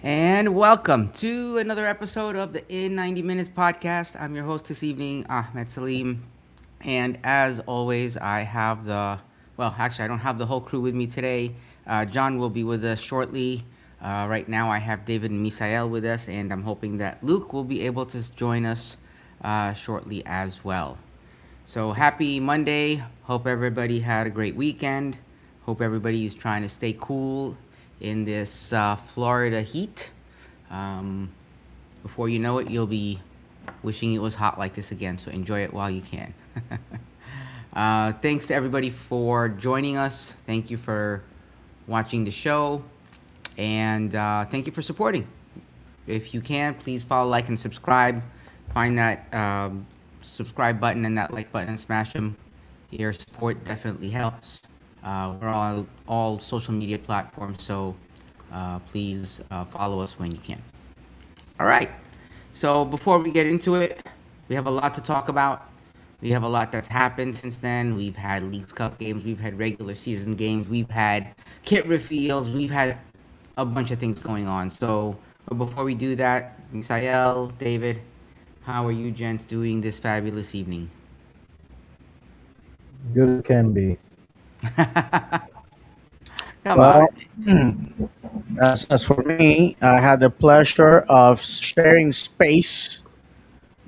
And welcome to another episode of the In 90 Minutes podcast. I'm your host this evening, Ahmed Salim. And as always, I don't have the whole crew with me today. John will be with us shortly. Right now, I have David and Misael with us, and I'm hoping that Luke will be able to join us shortly as well. So happy Monday. Hope everybody had a great weekend. Hope everybody is trying to stay cool in this Florida heat. Um, Before you know it, you'll be wishing it was hot like this again. So enjoy it while you can. Thanks to everybody for joining us. Thank you for watching the show. And thank you for supporting. If you can, please follow, like, and subscribe. Find that subscribe button and that like button and smash them. Your support definitely helps. We're on all social media platforms, so please follow us when you can. All right. So before we get into it, we have a lot to talk about. We have a lot that's happened since then. We've had Leagues Cup games, we've had regular season games, we've had kit reveals, we've had a bunch of things going on. So, but before we do that, Misael, David, how are you gents doing this fabulous evening? Good as can be. Come on. Well, as for me, I had the pleasure of sharing space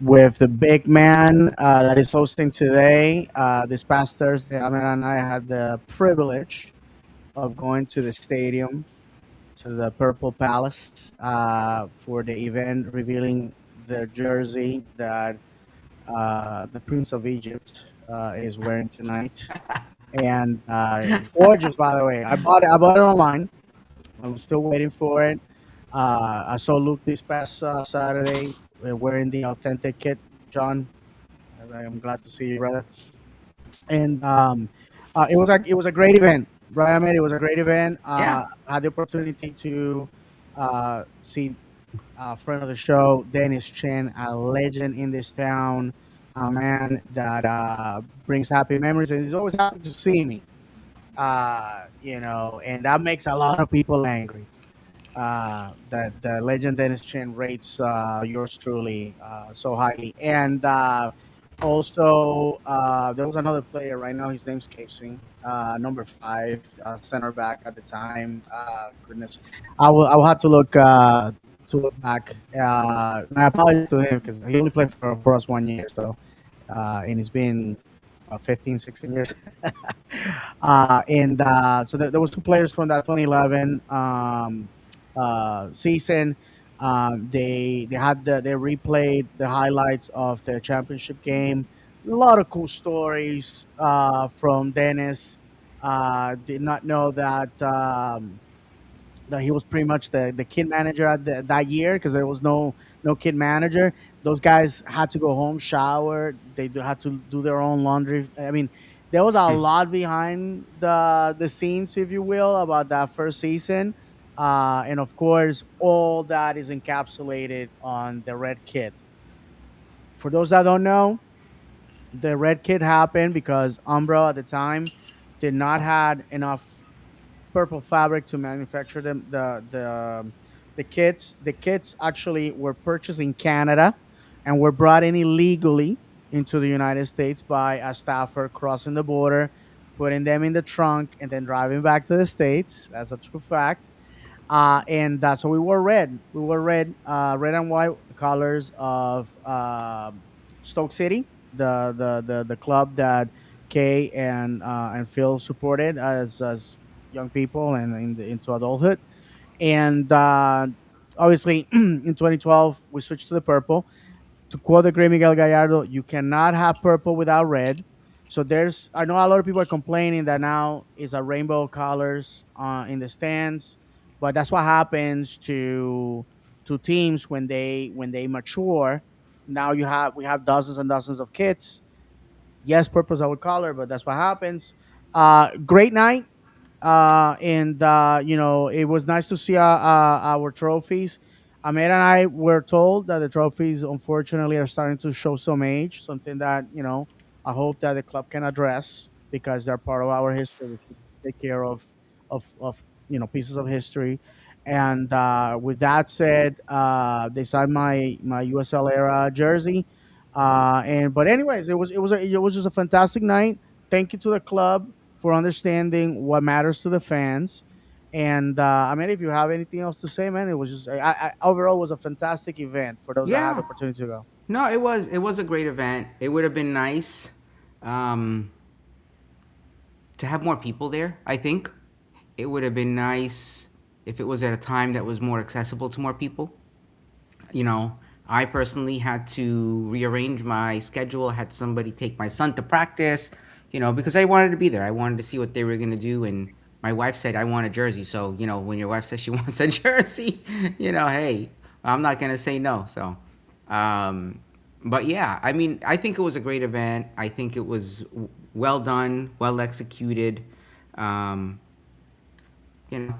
with the big man that is hosting today. This past Thursday, Amir and I had the privilege of going to the stadium, to the Purple Palace, for the event revealing the jersey that the Prince of Egypt is wearing tonight. And gorgeous, by the way. I bought it online. I'm still waiting for it. I saw Luke this past Saturday wearing the authentic kit. John, I'm glad to see you, brother. And it was a great event, right? I mean, it was a great event. Yeah. I had the opportunity to see a friend of the show, Dennis Chen, a legend in this town, a man that brings happy memories, and he's always happy to see me. And that makes a lot of people angry. That the legend Dennis Chen rates yours truly so highly. And also, there was another player right now. His name escapes me. Number five, center back at the time. Goodness, I will have to look back. My apologies to him because he only played for us 1 year. So, and it's been 15, 16 years. And so there was two players from that 2011 season. They replayed the highlights of the championship game. A lot of cool stories from Dennis. Did not know that he was pretty much the kid manager that year because there was no kid manager. Those guys had to go home, shower. Had to do their own laundry. I mean, there was a lot behind the scenes, if you will, about that first season. And of course, all that is encapsulated on the red kit. For those that don't know, the red kit happened because Umbro at the time did not had enough purple fabric to manufacture them. The kits. The kits actually were purchased in Canada and were brought in illegally into the United States by a staffer crossing the border, putting them in the trunk, and then driving back to the States. That's a true fact. And so we wore red. We wore red, red and white colors of Stoke City, the club that Kay and Phil supported as young people and into adulthood. And obviously, in 2012, we switched to the purple. To quote the great Miguel Gallardo, you cannot have purple without red. So I know a lot of people are complaining that now is a rainbow colors in the stands, but that's what happens to teams when they mature. Now we have dozens and dozens of kits. Yes, purple is our color, but that's what happens. Great night, and it was nice to see our trophies. Ahmed and I were told that the trophies, unfortunately, are starting to show some age. Something that I hope that the club can address because they're part of our history. We should take care of pieces of history. And with that said, they signed my USL era jersey. And but anyways, it was just a fantastic night. Thank you to the club for understanding what matters to the fans. And I mean, if you have anything else to say, man, it was just overall it was a fantastic event for those that had Yeah. the opportunity to go. No, it was a great event. It would have been nice um, to have more people there. I think it would have been nice if it was at a time that was more accessible to more people. You know, I personally had to rearrange my schedule. I had somebody take my son to practice. Because I wanted to be there. I wanted to see what they were gonna do, and my wife said I want a jersey. So when your wife says she wants a jersey, hey, I'm not gonna say no. So, um, but yeah, I mean, I think it was a great event. I think it was well done, well executed. Um,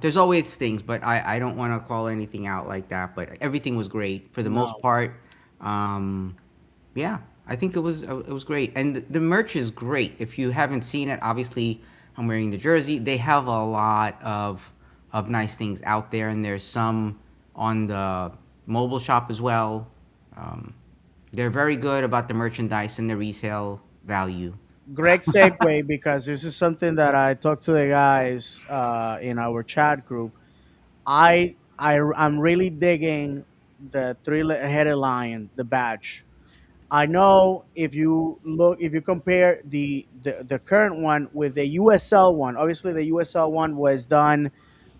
there's always things, but I don't want to call anything out like that. But everything was great for the most No, part. Um, yeah, I think it was great, and the merch is great. If you haven't seen it, obviously I'm wearing the jersey. They have a lot of nice things out there, and there's some on the mobile shop as well. Um, they're very good about the merchandise and the resale value. great segue because this is something that I talked to the guys in our chat group. I'm really digging the three-headed lion, the badge. I know if you compare the current one with the USL one, obviously the USL one was done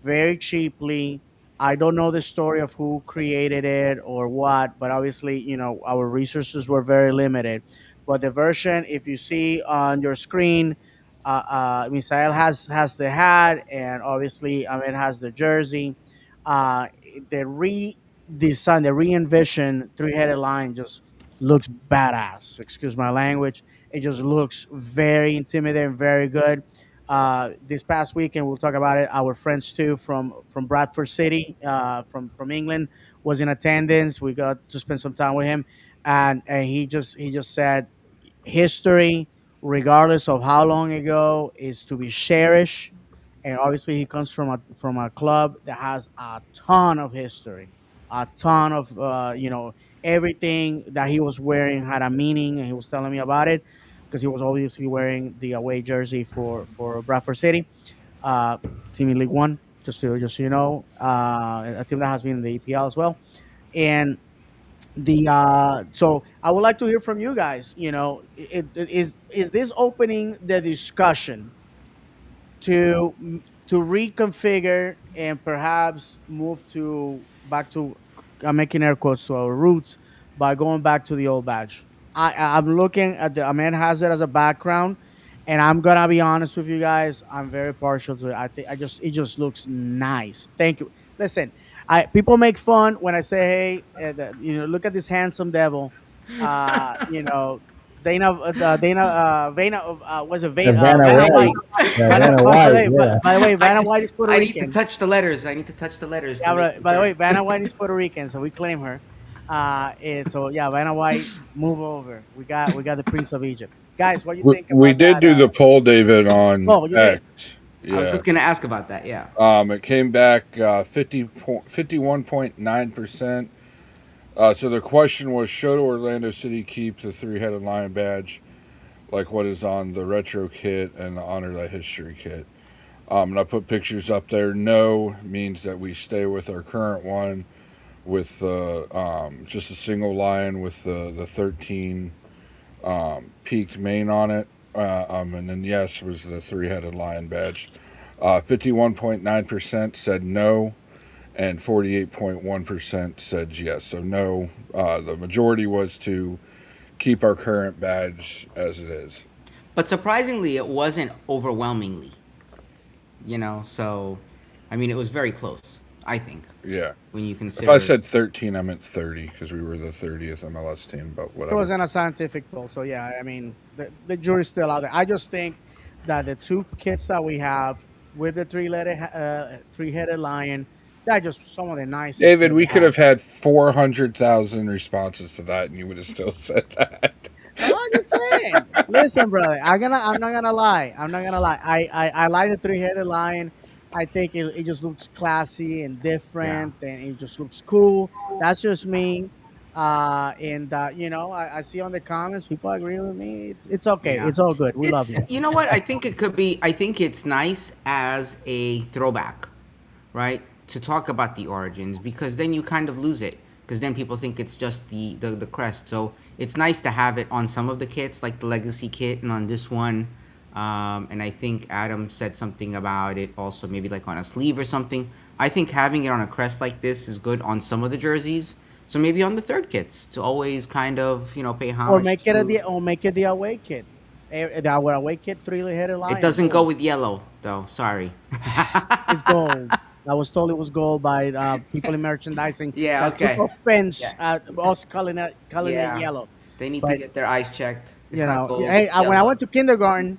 very cheaply. I don't know the story of who created it or what, but obviously, our resources were very limited. But the version, if you see on your screen, Misael has the hat, and obviously Ahmed has the jersey. Uh, the redesign, the re-envision three-headed lion just looks badass. Excuse my language. It just looks very intimidating, very good. This past weekend, we'll talk about it. Our friends too from Bradford City, from England, was in attendance. We got to spend some time with him, and he just said history, regardless of how long ago, is to be cherished. And obviously, he comes from a club that has a ton of history, a ton of everything that he was wearing had a meaning, and he was telling me about it because he was obviously wearing the away jersey for Bradford City, uh, team in League One. Just so you know, a team that has been in the EPL as well, and the so I would like to hear from you guys. Is this opening the discussion to reconfigure and perhaps move to back to I'm making air quotes to our roots by going back to the old badge. I'm looking at the Amen has it as a background, and I'm gonna be honest with you guys. I'm very partial to it. I think it just looks nice. Thank you. Listen, I people make fun when I say, hey, look at this handsome devil. You know, Vana was a The Vanna Vanna White. White. The Vanna White, yeah. By the way, Vanna I White is Puerto I need to Rican. touch the letters. I need to touch the letters to Yeah, make but the by the way, turn. Vanna White is Puerto Rican, so we claim her. And so yeah, Vanna White, move over. We got the Prince of Egypt. Guys, what do you think We about did that? do the poll, David, on Oh, you did. X. I was Yeah. just gonna ask about that. Yeah. It came back 51.9%. So the question was, should Orlando City keep the three-headed lion badge like what is on the retro kit and the Honor Thy History kit? And I put pictures up there. No means that we stay with our current one with just a single lion with the 13 peaked mane on it. And then yes was the three-headed lion badge. 51.9% said no, and 48.1% said yes. So no, the majority was to keep our current badge as it is. But surprisingly, it wasn't overwhelmingly. So I mean, it was very close. I think Yeah. when you If I consider. said 13, I meant 30 because we were the 30th MLS team, but It whatever. wasn't a scientific poll, so yeah, I mean the jury's still out there. I just think that the two kits that we have with the three-headed lion, they're just some of the nicest. David, kits we we could have. have had 400,000 responses to that, and you would have still said that. No, I'm just saying. Listen, brother. I'm not gonna lie. I'm not gonna lie. I like the three-headed lion. I think it just looks classy and Yeah. different, and it just looks cool. That's just me. And you know, I see on the comments people agree with me. It's okay. Yeah. It's all good. We love It's, you. you know what? I think it could be, I think it's nice as a throwback, right? To talk about the origins, because then you kind of lose it. Because then people think it's just the crest. So it's nice to have it on some of the kits, like the Legacy kit and on this one. And I think Adam said something about it also, maybe like on a sleeve or something. I think having it on a crest like this is good on some of the jerseys. So maybe on the third kits to always kind of, pay Or homage make it to. the away kit. Our away kit, three-headed It lion. doesn't go Boom. with yellow, though. Sorry. It's gold. I was told it was gold by people in merchandising Yeah, that took okay. offense Yeah. at us calling it Yeah. yellow. They need to But get their eyes checked. It's you not know, gold, hey, it's when I yellow. went to kindergarten,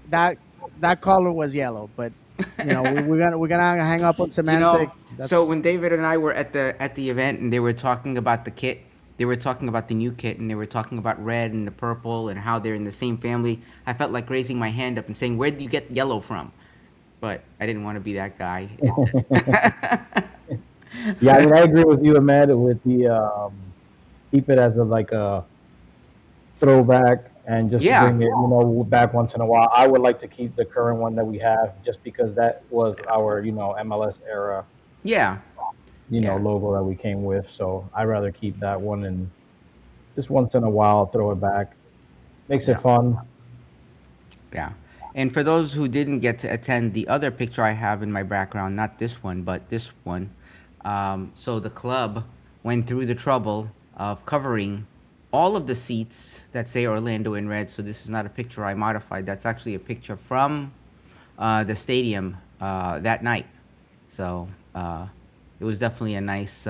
that that color was yellow. But you know, we're gonna hang up on semantics. So That's when David and I were at the event and they were talking about the kit, they were talking about the new kit and they were talking about red and the purple and how they're in the same family. I felt like raising my hand up and saying, "Where do you get yellow from?" But I didn't want to be that guy. Yeah, I mean, I agree with you, Ahmed, with the keep it as a like a throwback and just Yeah, bring it, back once in a while. I would like to keep the current one that we have just because that was our, MLS era, yeah, yeah, logo that we came with. So I'd rather keep that one and just once in a while throw it back. Makes it yeah. fun. Yeah. And for those who didn't get to attend the other picture I have in my background, not this one, but this one, so the club went through the trouble of covering all of the seats that say Orlando in red. So this is not a picture I modified. That's actually a picture from the stadium that night. So it was definitely a nice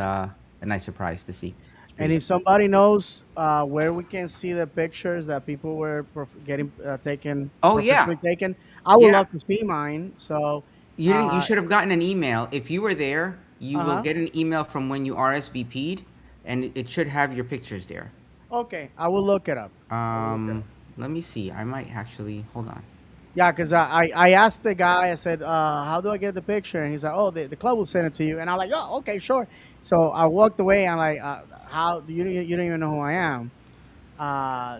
surprise to see. It's and pretty if good. somebody knows where we can see the pictures that people were getting taken Oh yeah, professionally taken, I would yeah. love to see mine. So, You didn't. You should have gotten an email. If you were there, you will huh. get an email from when you RSVP'd, and it should have your pictures there. Okay, I will look it up. I will look it up. Um, let me see. I might actually hold on. Yeah, because I asked the guy, I said, how do I get the picture? And he's like, oh, the club will send it to you. And I'm like, oh, okay, sure. So I walked away. I'm like, how do you don't even know who I am?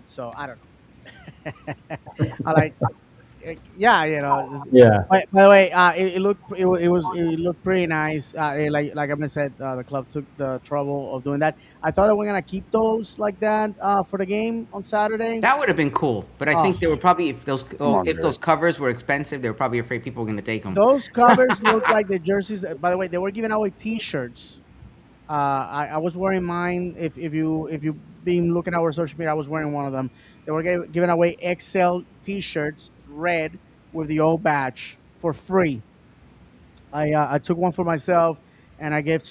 So I don't know. I like, yeah, you know. Yeah. By the way, it looked it looked pretty nice. Like I said, the club took the trouble of doing that. I thought that we're gonna keep those like that for the game on Saturday. That would have been cool, but I Oh, think they were probably if those Come oh, on, if Jerry. those covers were expensive, they were probably afraid people were gonna take them. those covers look like the jerseys. By the way, they were giving away T-shirts. I was wearing mine. If you been looking at our social media, I was wearing one of them. They were giving away XL T-shirts, red with the old badge for free. I took one for myself, and I gave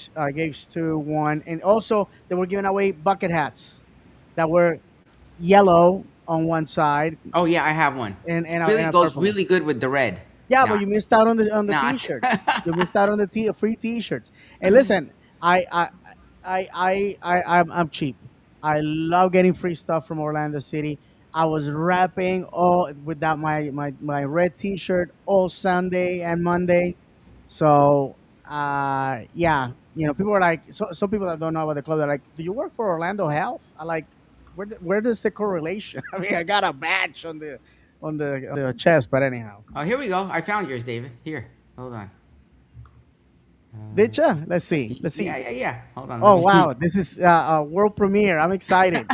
to one, and also they were giving away bucket hats that were yellow on one side Oh yeah, I have one. and Really a goes purple one. really good with the red. Yeah, but you Not, missed out on the not. t-shirts. You missed out on the free t-shirts. And listen, I'm cheap. I love getting free stuff from Orlando City. I was rapping all with that my red t-shirt all Sunday and Monday. So yeah, people are like some people that don't know about the club. They're like, "Do you work for Orlando Health?" I like, where does the correlation? I mean, I got a badge on the chest, but anyhow. Oh, here we go. I found yours, David. Here, hold on. Did ya? Let's see. Let's Yeah, see. yeah, yeah. Hold on. Let Oh me. wow, this is a world premiere. I'm excited.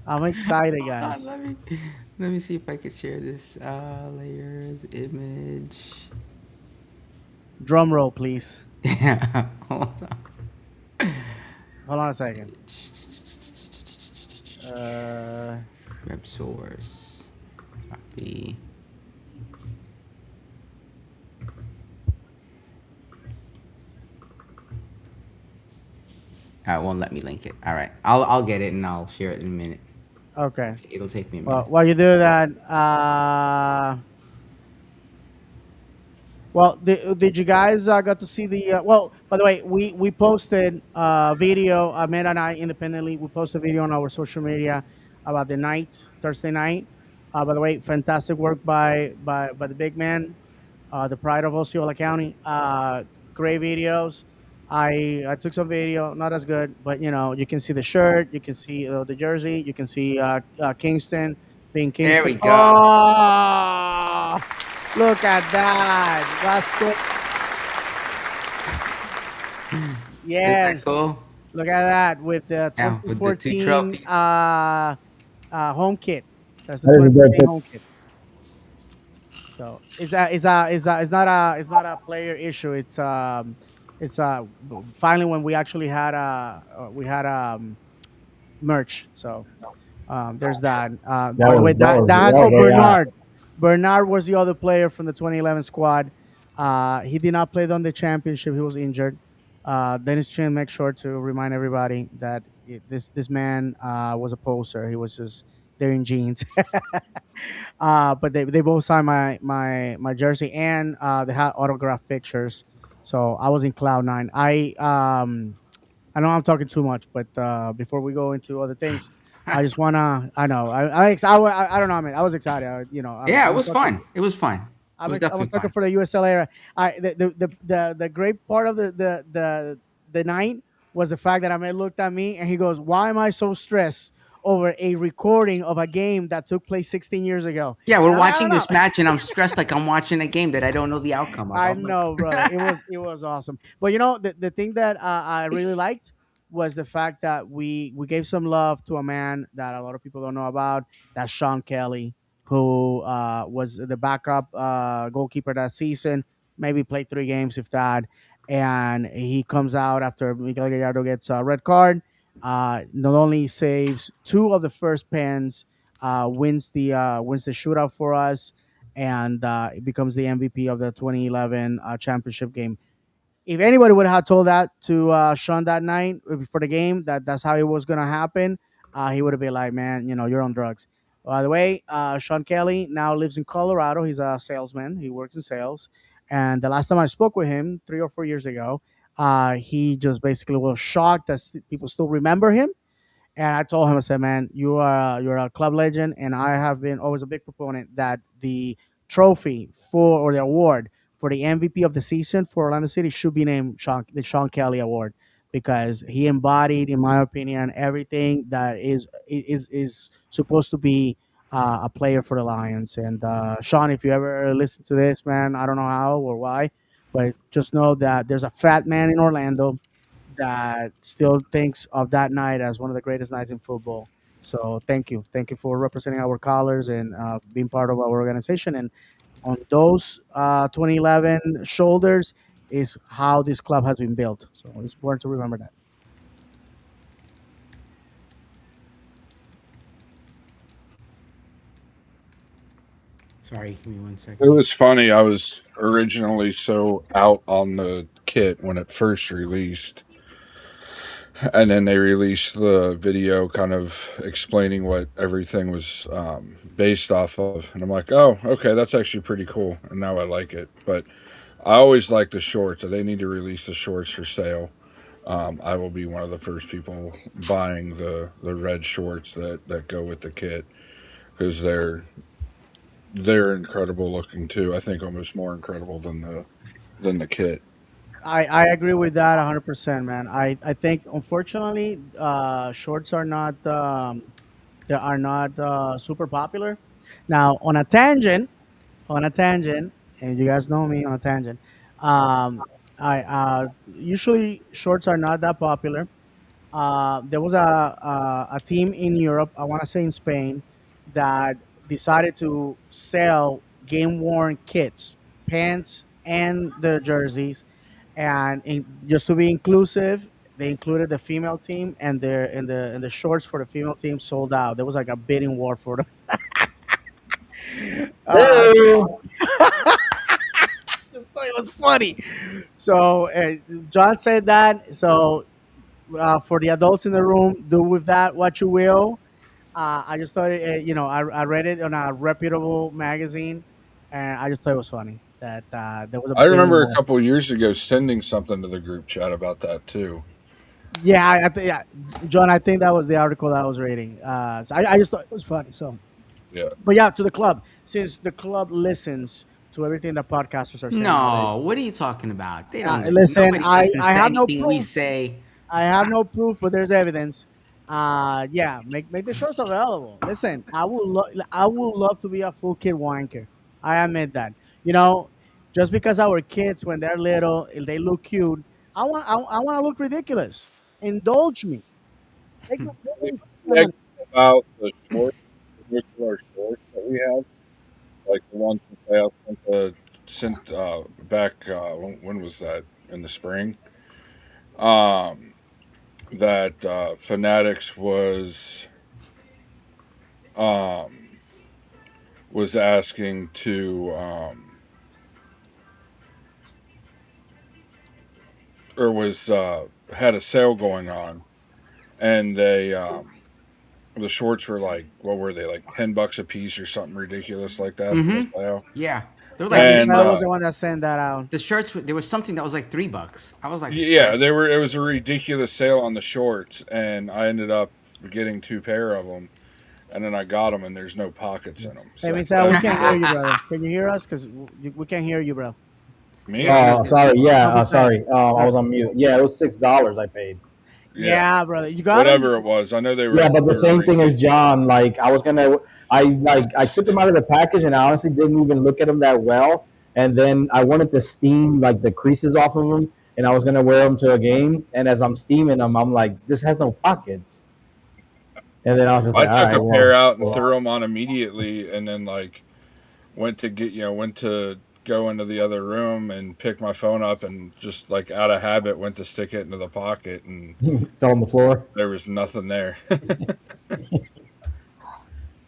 I'm excited, Hold on, guys. let me see if I could share this. Layers, image. Drum roll, please. Yeah, hold on. Hold on a second. Uh, Web source. Copy. It won't let me link it. All right, I'll get it and I'll share it in a minute. okay. It'll take me a Well, minute. while you do that, well, did you guys got to see the? Well, by the way, we posted a video. Ahmed and I independently we posted a video on our social media about the night, Thursday night. By the way, fantastic work by the big man. the pride of Osceola County. Great videos. I took some video, not as good, but you can see the shirt, you can see the jersey, you can see Kingston being There Kingston. we go. Oh, look at that! That's cool. Is that Yes, cool? look at that with the Yeah, with the two 2014 trophies. home kit. That's the That is a great 2014 pick. home kit. So it's not a player issue. It's finally when we actually had merch. So there's that. By the way, that That oh was AI. Bernard was the other player from the 2011 squad. He did not play on the championship. He was injured. Dennis Chin makes sure to remind everybody that this man was a poser. He was just there in jeans. But they both signed my jersey, and they had autographed pictures. So I was in cloud nine. I know I'm talking too much, but before we go into other things, I just wanna. I know. I don't know. I mean, I was excited. Yeah, I it was was talking. fun. It was fun. It was I was definitely talking fun. for the USL era. The great part of the night was the fact that Ahmed looked at me and he goes, "Why am I so stressed over a recording of a game that took place 16 years ago?" Yeah, And we're I'm like, "I don't watching this know." match, and I'm stressed like I'm watching a game that I don't know the outcome of. I I'm like, know, brother. It was awesome. But the thing that I really liked was the fact that we gave some love to a man that a lot of people don't know about. That's Sean Kelly, who was the backup goalkeeper that season. Maybe played 3 games if that. And he comes out after Miguel Gallardo gets a red card. Not only saves two of the first pens, wins the shootout for us, and it becomes the MVP of the 2011 championship game. If anybody would have told that to Sean that night before the game, that's how it was gonna happen, he would have been like, "Man, you're on drugs." By the way, Sean Kelly now lives in Colorado. He's a salesman. He works in sales. And the last time I spoke with him, 3 or 4 years ago, he just basically was shocked that people still remember him. And I told him, I said, "Man, you're a club legend, and I have been always a big proponent that the trophy for or the award for the MVP of the season for Orlando City should be named the Sean Kelly Award because he embodied, in my opinion, everything that is supposed to be a player for the Lions." And Sean, if you ever listen to this, man, I don't know how or why, but just know that there's a fat man in Orlando that still thinks of that night as one of the greatest nights in football. So thank you for representing our colors and being part of our organization. And on those 2011 shoulders is how this club has been built. So it's important to remember that. sorry, give me one It second. was funny. I was originally so out on the kit when it first released, and then they released the video kind of explaining what everything was based off of, and I'm like, oh, okay, that's actually pretty cool, and now I like it. But I always like the shorts. They need to release the shorts for sale. I will be one of the first people buying the red shorts that go with the kit because they're incredible looking too. I think almost more incredible than the kit. I agree with that 100%, man. I think unfortunately shorts are not they are not super popular. Now on a tangent, and you guys know me on a tangent. Um, I usually shorts are not that popular. There was a team in Europe, I want to say in Spain, that decided to sell game worn kits, pants, and the jerseys, and just to be inclusive, they included the female team, and the shorts for the female team sold out. There was like a bidding war for them. Uh, Hey, it was funny. So John said that. So for the adults in the room, do with that what you will. I just thought, I read it on a reputable magazine, and I just thought it was funny that there was a I bidding remember a war. couple years ago sending something to the group chat about that too. Yeah, yeah, John, I think that was the article that I was reading. So I just thought it was funny. So, Yeah. but yeah, to the club, since the club listens to everything that podcasters are saying nowadays. No, what are you talking about? They don't listen. Listen, Nobody listens I to have no anything we proof. say. I have no proof, but there's evidence. Yeah, make the shorts available. Listen, I would love to be a full kid wanker. I admit that. You know, just because our kids when they're little, if they look cute, I want to look ridiculous. Indulge me. Make me Yeah, about the shorts, the regular shorts that we have, like the ones that say out since back when was that in the spring? Um, that Fanatics um was asking to or was had a sale going on, and they the shorts were like, what were they, like $10 a piece or something ridiculous like that on the Mm-hmm. sale. Yeah, they were Yeah, like Michelle And was $3. the one that sent that out. The shirts. There was something that was like $3. I was like, yeah, they were. It was a ridiculous sale on the shorts, and I ended up getting 2 pair of them, and then I got them, and there's no pockets in them. Hey, So Michelle, we that's can't hear the you, brother. Can you hear us? Because we can't hear you, bro. me. Yeah. Oh, sorry. Yeah, Don't be sad. sorry. I was on mute. Yeah, it was $6 I paid. Yeah, Yeah, brother. You got whatever him? it was. I know they were. Yeah, but they the were same thing as ridiculous. John. Like I took them out of the package and I honestly didn't even look at them that well. And then I wanted to steam like the creases off of them, and I was gonna wear them to a game. And as I'm steaming them, I'm like, this has no pockets. And then I was just I like, all took right, a pair out and well, threw them on immediately, and then like went to go into the other room and pick my phone up, and just like out of habit went to stick it into the pocket, and fell on the floor. there was nothing there.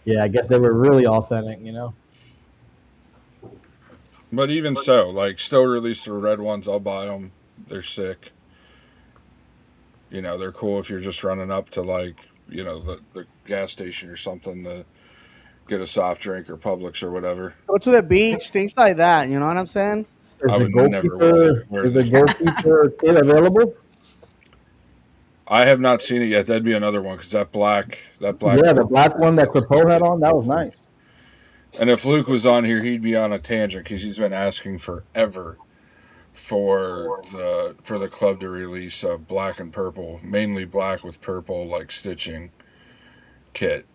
Yeah, I guess they were really authentic, you know. But even so, like, still release the red ones. I'll buy them. They're sick. You know, they're cool if you're just running up to like, the gas station or something to get a soft drink or Publix or whatever. Go to the beach, things like that. You know what I'm saying? Is I the would never wear goalkeeper this. kit available? I have not seen it yet. That'd be another one because that black. Yeah, the black one that Crapo had on, that was nice. And if Luke was on here, he'd be on a tangent because he's been asking forever for the club to release a black and purple, mainly black with purple like stitching kit.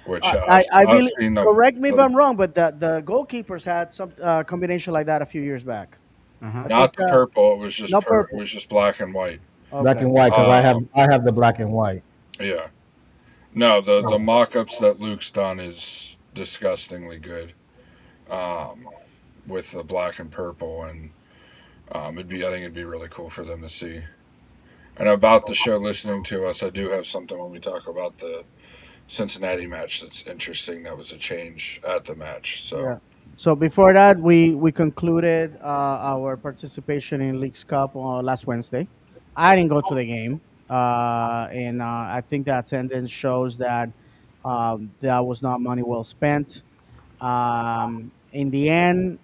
Which I I've believe. seen them. Correct me if I'm wrong, but the goalkeepers had some combination like that a few years back. Uh-huh. I Not think, the purple. It was just no It purple. was just black and white. Black Okay. and white, because Um, I have the black and white. Yeah. No, the mock-ups that Luke's done is disgustingly good. With the black and purple, and I think it'd be really cool for them to see. And about the show listening to us, I do have something when we talk about the Cincinnati match that's interesting. That was a change at the match. So Yeah. So before that, we concluded our participation in Leagues Cup last Wednesday. I didn't go to the game, and I think the attendance shows that that was not money well spent. In the end,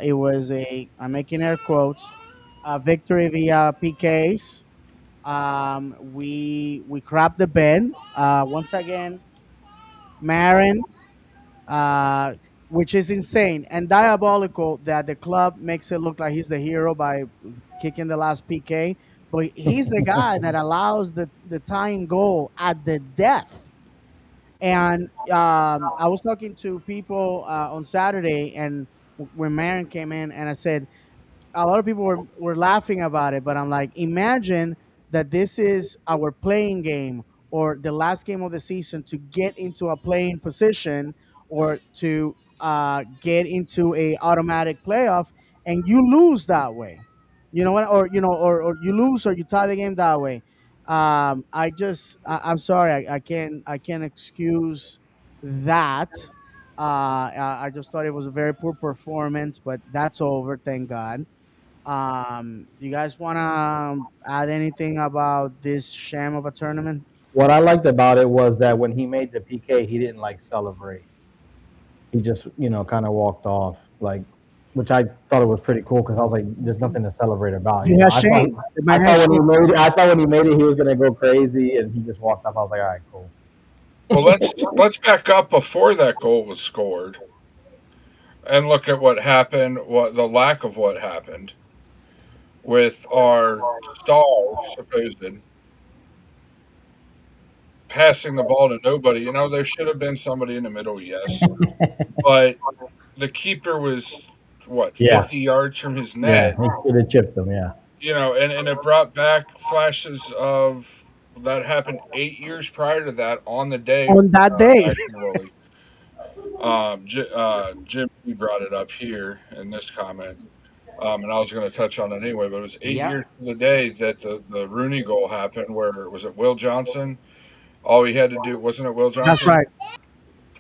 it was I'm making air quotes, a victory via PKs. We crapped the bed once again. Marin, uh, which is insane and diabolical that the club makes it look like he's the hero by kicking the last PK, but he's the guy that allows the tying goal at the death. And I was talking to people on Saturday, and when Marin came in, and I said, a lot of people were laughing about it, but I'm like, imagine that this is our playing game or the last game of the season to get into a playing position or to get into a automatic playoff, and you lose that way. You know what? Or or you lose or you tie the game that way. I'm sorry, I can't excuse that. I just thought it was a very poor performance, but that's over, thank God. You guys want to add anything about this sham of a tournament? What I liked about it was that when he made the PK, he didn't like celebrate. He just, kind of walked off, like, which I thought it was pretty cool because I was like, there's nothing to celebrate about. He has shame. The man has shame. I thought when he made it, he was gonna go crazy, and he just walked off. I was like, all right, cool. well, let's back up before that goal was scored. and look at what happened, what the lack of what happened with our star supposed passing the ball to nobody. There should have been somebody in the middle, yes, but the keeper was what Yeah, 50 yards from his yeah, net. he could have chipped them. Yeah, And it brought back flashes of that happened 8 years prior to that on the day On that day. back in Woolley. Jim he brought it up here in this comment, and I was going to touch on it anyway. But it was 8 years Yep. to the day that the Rooney goal happened. Where was it? Will Johnson. All he had to do wasn't it Will That's Johnson. right.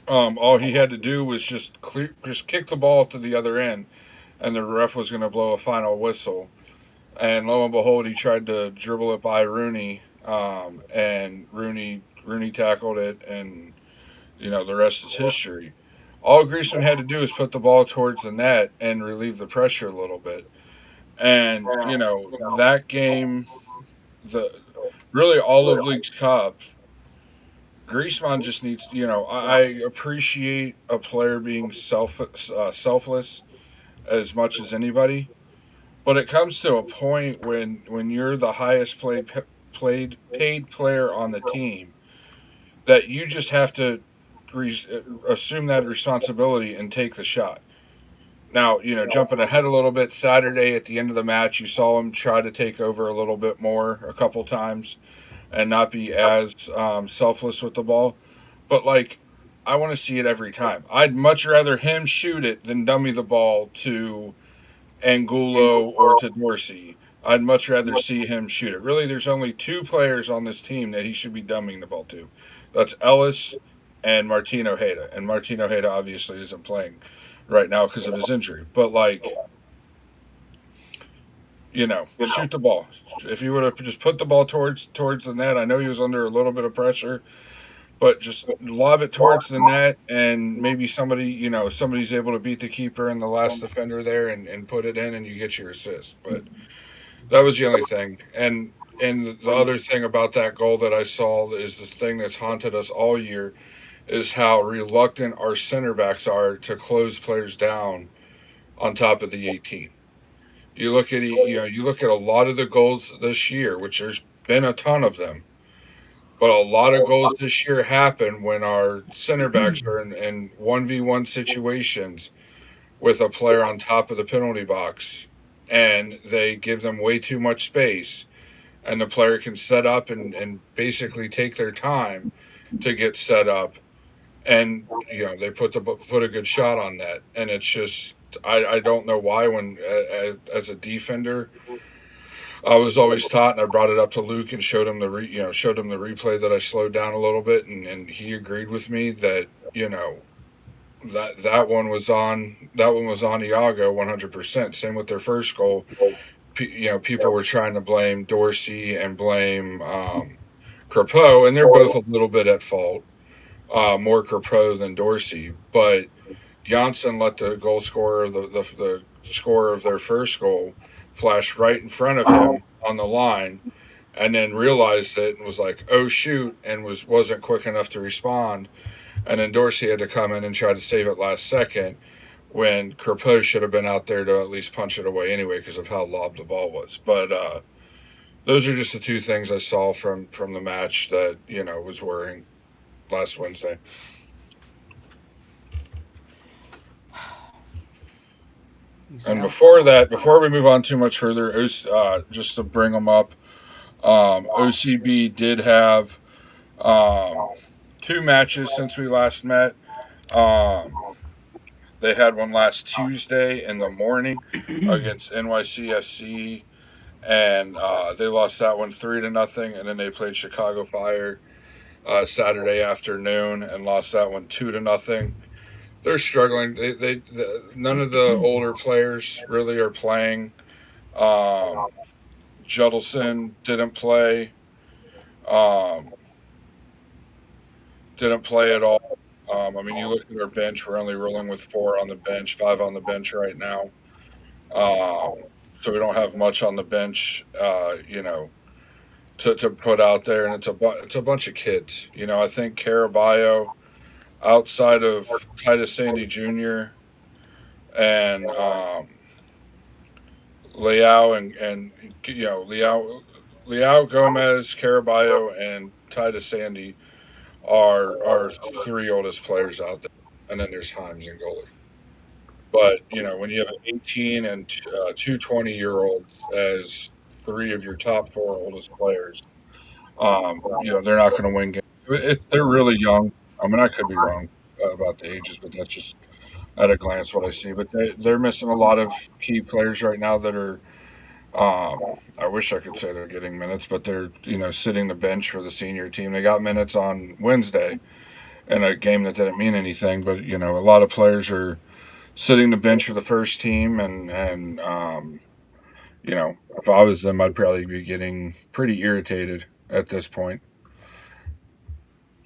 All he had to do was just kick the ball to the other end, and the ref was going to blow a final whistle. And lo and behold, he tried to dribble it by Rooney, and Rooney tackled it, and the rest is history. All Griezmann had to do was put the ball towards the net and relieve the pressure a little bit. And that game, the really all of League's Cup, Griezmann just needs. I appreciate a player being selfless as much as anybody. But it comes to a point when you're the highest paid player on the team that you just have to assume that responsibility and take the shot. Now, jumping ahead a little bit, Saturday at the end of the match, you saw him try to take over a little bit more a couple times and not be as selfless with the ball. But I want to see it every time. I'd much rather him shoot it than dummy the ball to Angulo or to Dorsey. I'd much rather see him shoot it. Really, there's only two players on this team that he should be dumbing the ball to. That's Ellis and Martin Ojeda. And Martin Ojeda obviously isn't playing right now because of his injury. But shoot the ball. If he would have just put the ball towards the net, I know he was under a little bit of pressure, but just lob it towards the net, and maybe somebody's able to beat the keeper and the last defender there and put it in, and you get your assist. But that was the only thing. And the other thing about that goal that I saw is this thing that's haunted us all year is how reluctant our center backs are to close players down on top of the 18. You look at a lot of the goals this year, which there's been a ton of them. But a lot of goals this year happen when our center backs are in 1v1 situations with a player on top of the penalty box, and they give them way too much space, and the player can set up and basically take their time to get set up, and they put a good shot on that, and it's just I don't know why when as a defender I was always taught, and I brought it up to Luke and showed him the replay that I slowed down a little bit, and he agreed with me that that one was on Iago 100%. Same with their first goal. People were trying to blame Dorsey and blame Crepeau, and they're both a little bit at fault. More Crepeau than Dorsey, but Janssen let the goal scorer, the scorer of their first goal, flash right in front of him on the line, and then realized it and was like, "Oh shoot!" and wasn't quick enough to respond. And then Dorsey had to come in and try to save it last second when Crepeau should have been out there to at least punch it away anyway because of how lobbed the ball was. But those are just the two things I saw from the match that was worrying last Wednesday. And before we move on too much further, just to bring them up, OCB did have two matches since we last met. They had one last Tuesday in the morning against NYCFC, and they lost that one 3-0. And then they played Chicago Fire Saturday afternoon and lost that one 2-0. They're struggling. None of the older players really are playing. Judelson didn't play. Didn't play at all. You look at our bench. We're only rolling with 4 on the bench, 5 on the bench right now. So we don't have much on the bench, to put out there, and it's a bunch of kids. I think Caraballo, outside of Titus Sandy Jr., and Leao and Leao Gomez, Caraballo, and Titus Sandy are three oldest players out there, and then there's Himes and goalie. But when you have an 18 and two 20-year-olds as three of your top four oldest players, they're not going to win games. They're really young. I mean, I could be wrong about the ages, but that's just at a glance what I see. But they're missing a lot of key players right now that are. I wish I could say they're getting minutes, but they're sitting the bench for the senior team. They got minutes on Wednesday in a game that didn't mean anything, but a lot of players are sitting the bench for the first team, and if I was them, I'd probably be getting pretty irritated at this point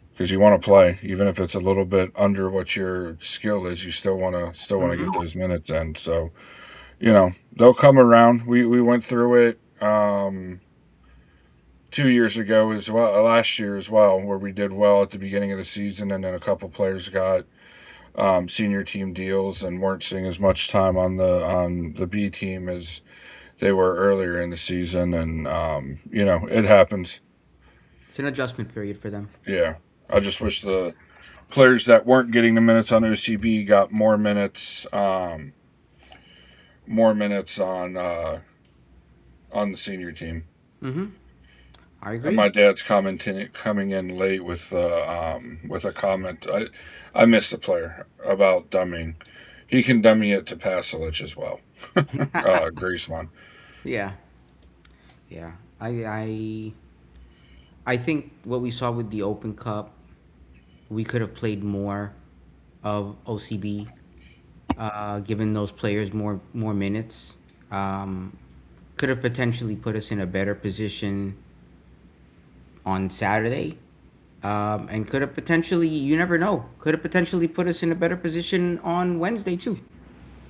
because you want to play, even if it's a little bit under what your skill is. You still want to get those minutes in. So they'll come around. We went through it 2 years ago as well, last year as well, where we did well at the beginning of the season, and then a couple players got senior team deals and weren't seeing as much time on the B team as they were earlier in the season, and it happens. It's an adjustment period for them. Yeah, I just wish the players that weren't getting the minutes on OCB got more minutes on the senior team. Mm-hmm. I agree. And my dad's coming in late with a comment. I missed the player about dummying. He can dummy it to Pasalic as well. Griezmann. Yeah. I think what we saw with the Open Cup, we could have played more of OCB, given those players more minutes. Could have potentially put us in a better position on Saturday, and could have potentially, you never know, could have potentially put us in a better position on Wednesday too.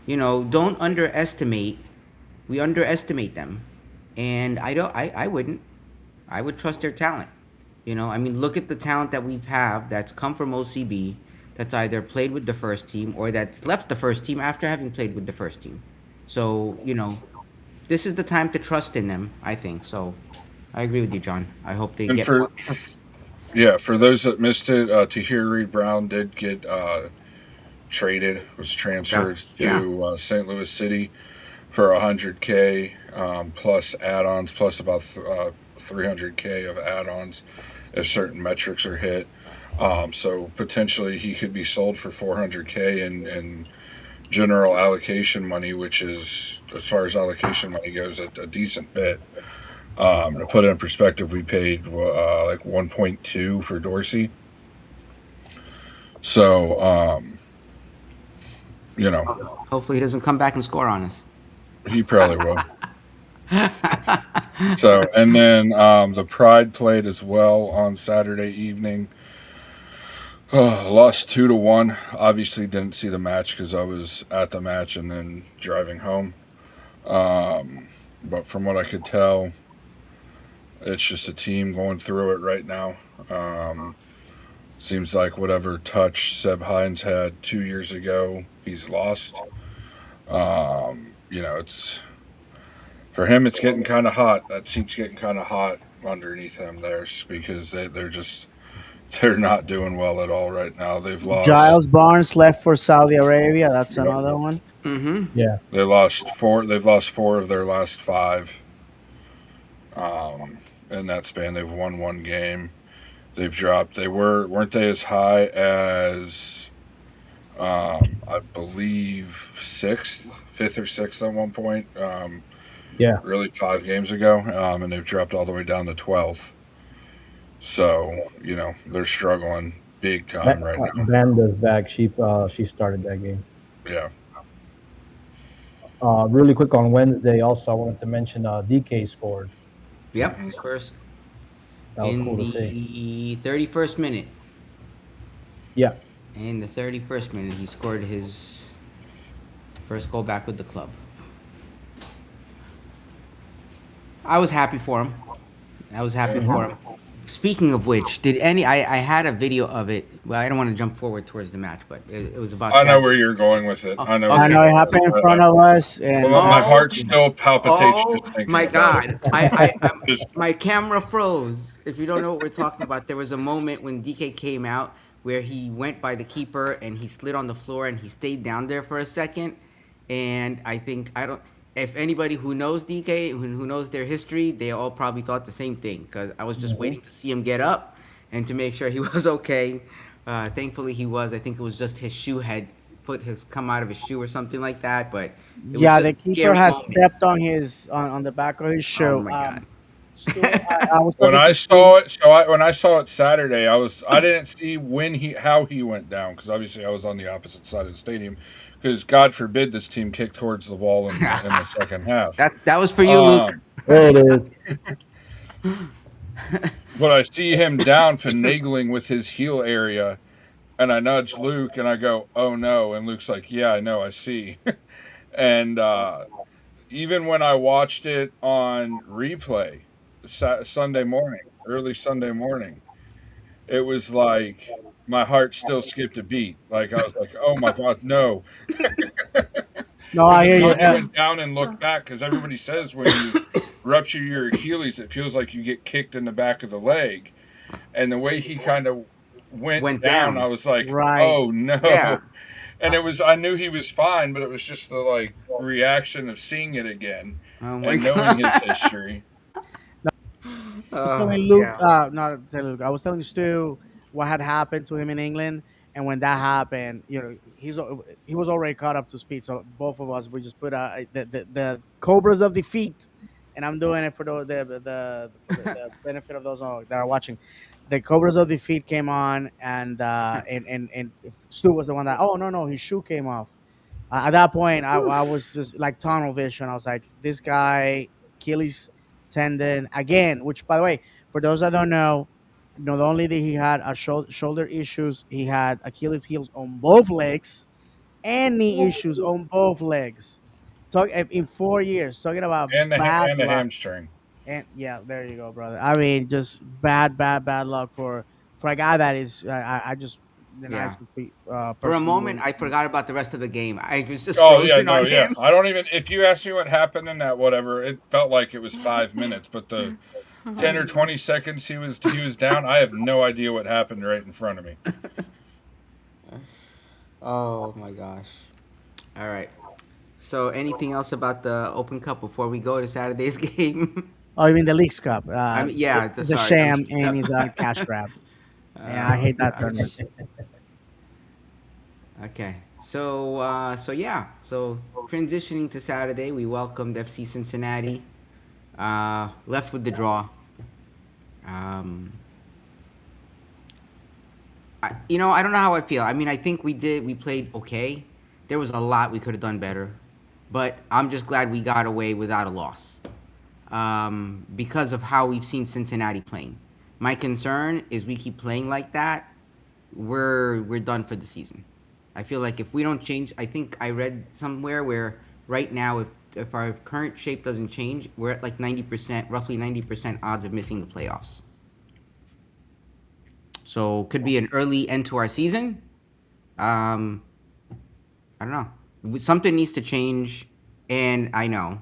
Don't underestimate. We underestimate them, and I wouldn't. I would trust their talent. I mean, look at the talent that we have that's come from OCB, that's either played with the first team or that's left the first team after having played with the first team. So this is the time to trust in them, I think. So I agree with you, John. I hope they And get. for those that missed it, Tahir Reed Brown did get traded, was transferred to St. Louis City for $100K plus add-ons, plus about $300K of add-ons if certain metrics are hit. So potentially he could be sold for $400K in general allocation money, which is, as far as allocation money goes, a decent bit. To put it in perspective, we paid like 1.2 for Dorsey. So, Hopefully he doesn't come back and score on us. he probably will. So, and then the Pride played as well on Saturday evening. Lost 2-1. Obviously didn't see the match because I was at the match and then driving home. But from what I could tell, it's just a team going through it right now. Seems like whatever touch Seb Hines had 2 years ago, he's lost. It's for him. It's getting kind of hot. That seat's getting kind of hot underneath him there because they're not doing well at all right now. They've lost. Giles Barnes left for Saudi Arabia. That's another one. Mm-hmm. Yeah. They've lost four of their last five. In that span, they've won one game. They've dropped. Weren't they as high as I believe fifth or sixth at one point? Yeah. Really 5 games ago, and they've dropped all the way down to 12th. So they're struggling big time right now. Banda's back. She started that game. Yeah. Really quick on Wednesday. Also, I wanted to mention DK scored. Yep, he's first. That was In cool to see. the 31st minute. Yeah. In the 31st minute, he scored his first goal back with the club. I was happy for him. Speaking of which, did any? I had a video of it. Well, I don't want to jump forward towards the match, but it was about. I know Saturday. where you're going with it. Oh, I know where I okay. you're know it going happened in with front it. of us, and Well, my Oh, heart still palpitates oh just thinking my about it. God! Just My camera froze. If you don't know what we're talking about, there was a moment when DK came out where he went by the keeper and he slid on the floor and he stayed down there for a second. And I think I don't. If anybody who knows DK, who knows their history, they all probably thought the same thing because I was just waiting to see him get up and to make sure he was okay. Thankfully, he was. I think it was just his shoe had come out of his shoe or something like that. But it was yeah, just the a keeper scary had moment. stepped on his on the back of his Oh shoe. my God. Stu, I was when talking I to saw Stu. it, when I saw it Saturday, I didn't see how he went down because obviously I was on the opposite side of the stadium because God forbid this team kick towards the wall in the second half. That was for you, Luke. There it is. But I see him down finagling with his heel area, and I nudge Luke and I go, "Oh no!" And Luke's like, "Yeah, I know, I see." And even when I watched it on replay Sunday morning, early Sunday morning, it was like my heart still skipped a beat. Like I was like, "Oh my God, no!" No, Because I the hear you. time you went down and looked back, because everybody says when you rupture your Achilles, it feels like you get kicked in the back of the leg. And the way he kind of went down, I was like, Right. "Oh no!" Yeah. And I knew he was fine, but it was just the like reaction of seeing it again Oh my and knowing his God. history. I was Oh telling Luke, yeah. not telling Luke. I was telling Stu what had happened to him in England, and when that happened, he was already caught up to speed. So both of us, we just put the Cobras of Defeat, and I'm doing it for the benefit of those that are watching. The Cobras of Defeat came on, and Stu was the one that, oh no, his shoe came off. At that point, I was just like tunnel vision. I was like, this guy, Achilles tendon again. Which, by the way, for those that don't know, not only did he had a shoulder issues, he had Achilles heels on both legs and knee issues on both legs. Talk in 4 years. Talking about And bad the luck. hamstring. And yeah, there you go, brother. I mean, just bad luck for a guy that is. I just the Yeah. nicest For a person. moment, I forgot about the rest of the game. I was just Oh yeah, frozen no, on yeah. him. I don't even. If you ask me what happened in that whatever, it felt like it was 5 minutes, but the 10 or 20 seconds he was down, I have no idea what happened right in front of me. Oh my gosh. All right. So, anything else about the Open Cup before we go to Saturday's game? Oh, you mean the Leagues Cup? I mean, yeah. It's a Sorry. sham and it's a cash grab. Yeah, I Oh hate that gosh. tournament. Okay. So yeah. So transitioning to Saturday, we welcomed FC Cincinnati. Left with the draw. Um, I don't know how I feel. I mean, I think we played okay. There was a lot we could have done better, but I'm just glad we got away without a loss. Because of how we've seen Cincinnati playing. My concern is we keep playing like that, we're done for the season. I feel like if we don't change, I think I read somewhere where right now if our current shape doesn't change, we're at like 90%, roughly 90% odds of missing the playoffs. So could be an early end to our season. Um, I don't know. Something needs to change, and I know,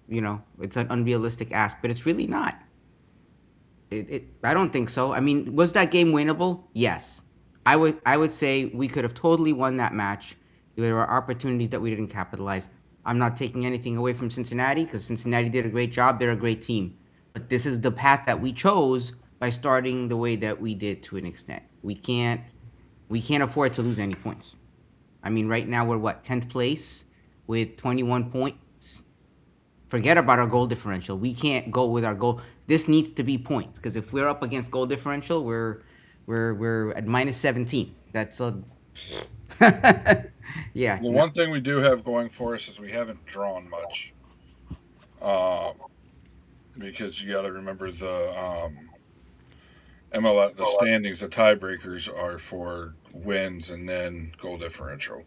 it's an unrealistic ask, but it's really not. I don't think so. I mean, was that game winnable? Yes. I would say we could have totally won that match. There were opportunities that we didn't capitalize. I'm not taking anything away from Cincinnati because Cincinnati did a great job. They're a great team. But this is the path that we chose by starting the way that we did to an extent. We can't afford to lose any points. I mean, right now we're 10th place with 21 points. Forget about our goal differential. We can't go with our goal. This needs to be points because if we're up against goal differential, we're at minus 17. That's a yeah. The one thing we do have going for us is we haven't drawn much. Because you got to remember the MLS, the standings, the tiebreakers are for wins and then goal differential.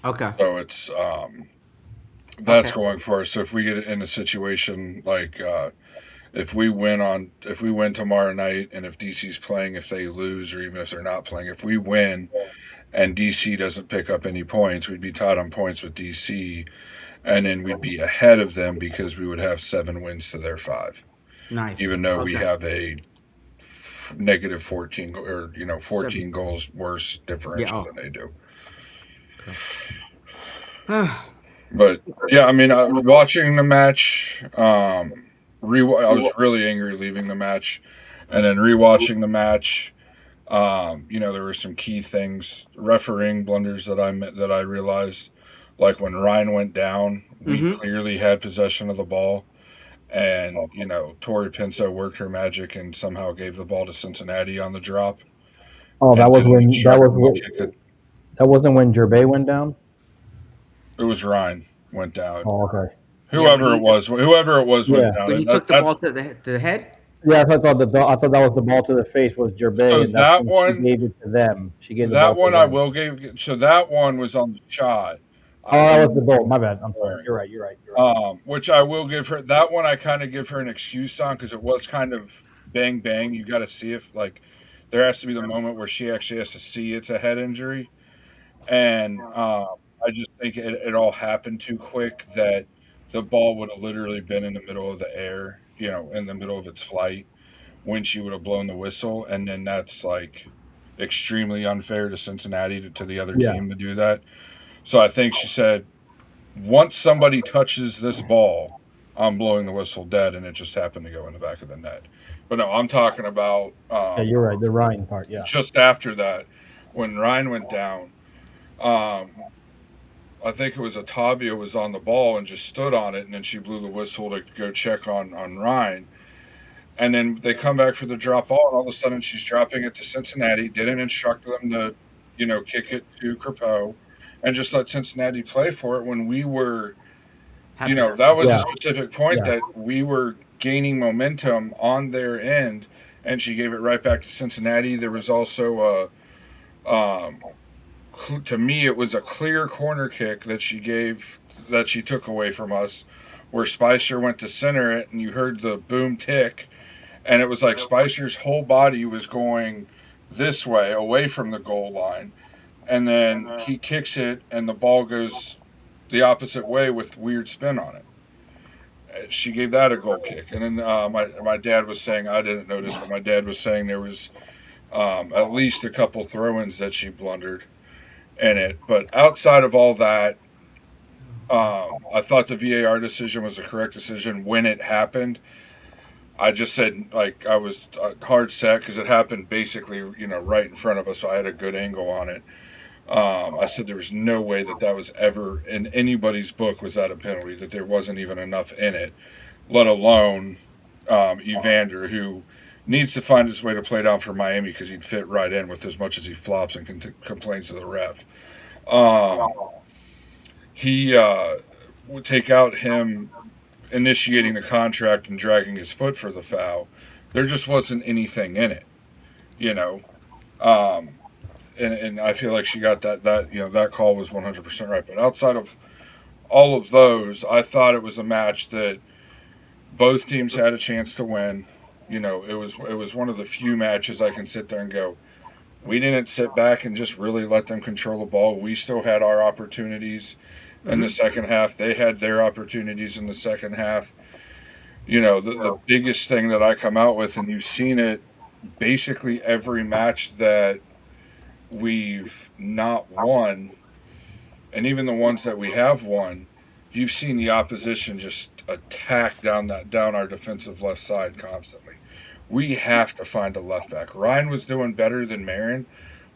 Okay. So it's that's Okay. going for us. So if we get in a situation like if we win tomorrow night, and if DC's playing, if they lose, or even if they're not playing, if we win and DC doesn't pick up any points, we'd be tied on points with DC, and then we'd be ahead of them because we would have 7 wins to their 5. Nice. Even though we Okay. have a negative 14 or 14 goals worse differential Yeah, oh. than they do. Okay. But yeah, I mean, watching the match, I was really angry leaving the match, and then rewatching the match. There were some key things, refereeing blunders that I realized, like when Ryan went down, we clearly had possession of the ball, and Tori Pinto worked her magic and somehow gave the ball to Cincinnati on the drop. Oh, that wasn't when Gervais went down. It was Ryan went down. Oh, okay. Whoever it was went down. But he took the ball to the head. Yeah, I thought that was the ball to the face was Gervais. So and that one, she gave it to them. She gave that one I will give. So that one was on the shot. Oh, that was the goal. My bad. I'm sorry. You're right. Which I will give her. That one I kind of give her an excuse on because it was kind of bang bang. You got to see if there has to be the moment where she actually has to see it's a head injury, and I just think it all happened too quick that the ball would have literally been in the middle of the air, in the middle of its flight when she would have blown the whistle, and then that's extremely unfair to Cincinnati to the other team to do that. So I think she said, once somebody touches this ball, I'm blowing the whistle dead, and it just happened to go in the back of the net. But no, I'm talking about yeah, you're right, the Ryan part, yeah. Just after that, when Ryan went down, I think it was Otavio was on the ball and just stood on it, and then she blew the whistle to go check on Ryan. And then they come back for the drop ball, and all of a sudden she's dropping it to Cincinnati, didn't instruct them to, kick it to Crepeau, and just let Cincinnati play for it when we were, that was a specific point that we were gaining momentum on their end, and she gave it right back to Cincinnati. There was also to me, it was a clear corner kick that she took away from us, where Spicer went to center it, and you heard the boom tick, and it was like Spicer's whole body was going this way, away from the goal line, and then he kicks it, and the ball goes the opposite way with weird spin on it. She gave that a goal kick, and then my dad was saying, I didn't notice, but my dad was saying there was at least a couple throw-ins that she blundered in it. But outside of all that, I thought the VAR decision was the correct decision when it happened. I just said, I was hard set because it happened basically, right in front of us, so I had a good angle on it. I said there was no way that was ever in anybody's book was that a penalty, that there wasn't even enough in it, let alone Evander, who needs to find his way to play down for Miami because he'd fit right in with as much as he flops and complains to the ref. He would take out him initiating the contract and dragging his foot for the foul. There just wasn't anything in it, and I feel like she got that call was 100% right. But outside of all of those, I thought it was a match that both teams had a chance to win. It was one of the few matches I can sit there and go, we didn't sit back and just really let them control the ball. We still had our opportunities in the second half. They had their opportunities in the second half. The biggest thing that I come out with, and you've seen it basically every match that we've not won, and even the ones that we have won, you've seen the opposition just attack down our defensive left side constantly. We have to find a left back. Ryan was doing better than Marin,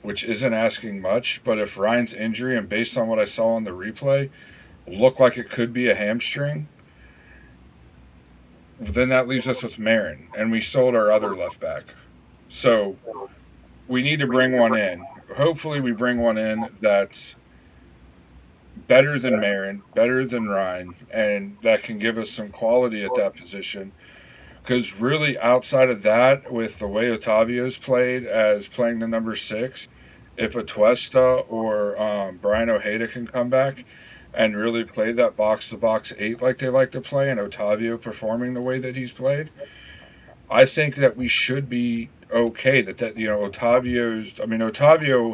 which isn't asking much, but if Ryan's injury, and based on what I saw on the replay, looked like it could be a hamstring, then that leaves us with Marin, and we sold our other left back. So we need to bring one in. Hopefully we bring one in that's better than Marin, better than Ryan, and that can give us some quality at that position. Because really, outside of that, with the way Otavio's played as playing the number 6, if Atuesta or Brian Ojeda can come back and really play that box-to-box 8 like they like to play, and Otavio performing the way that he's played, I think that we should be okay. That Otavio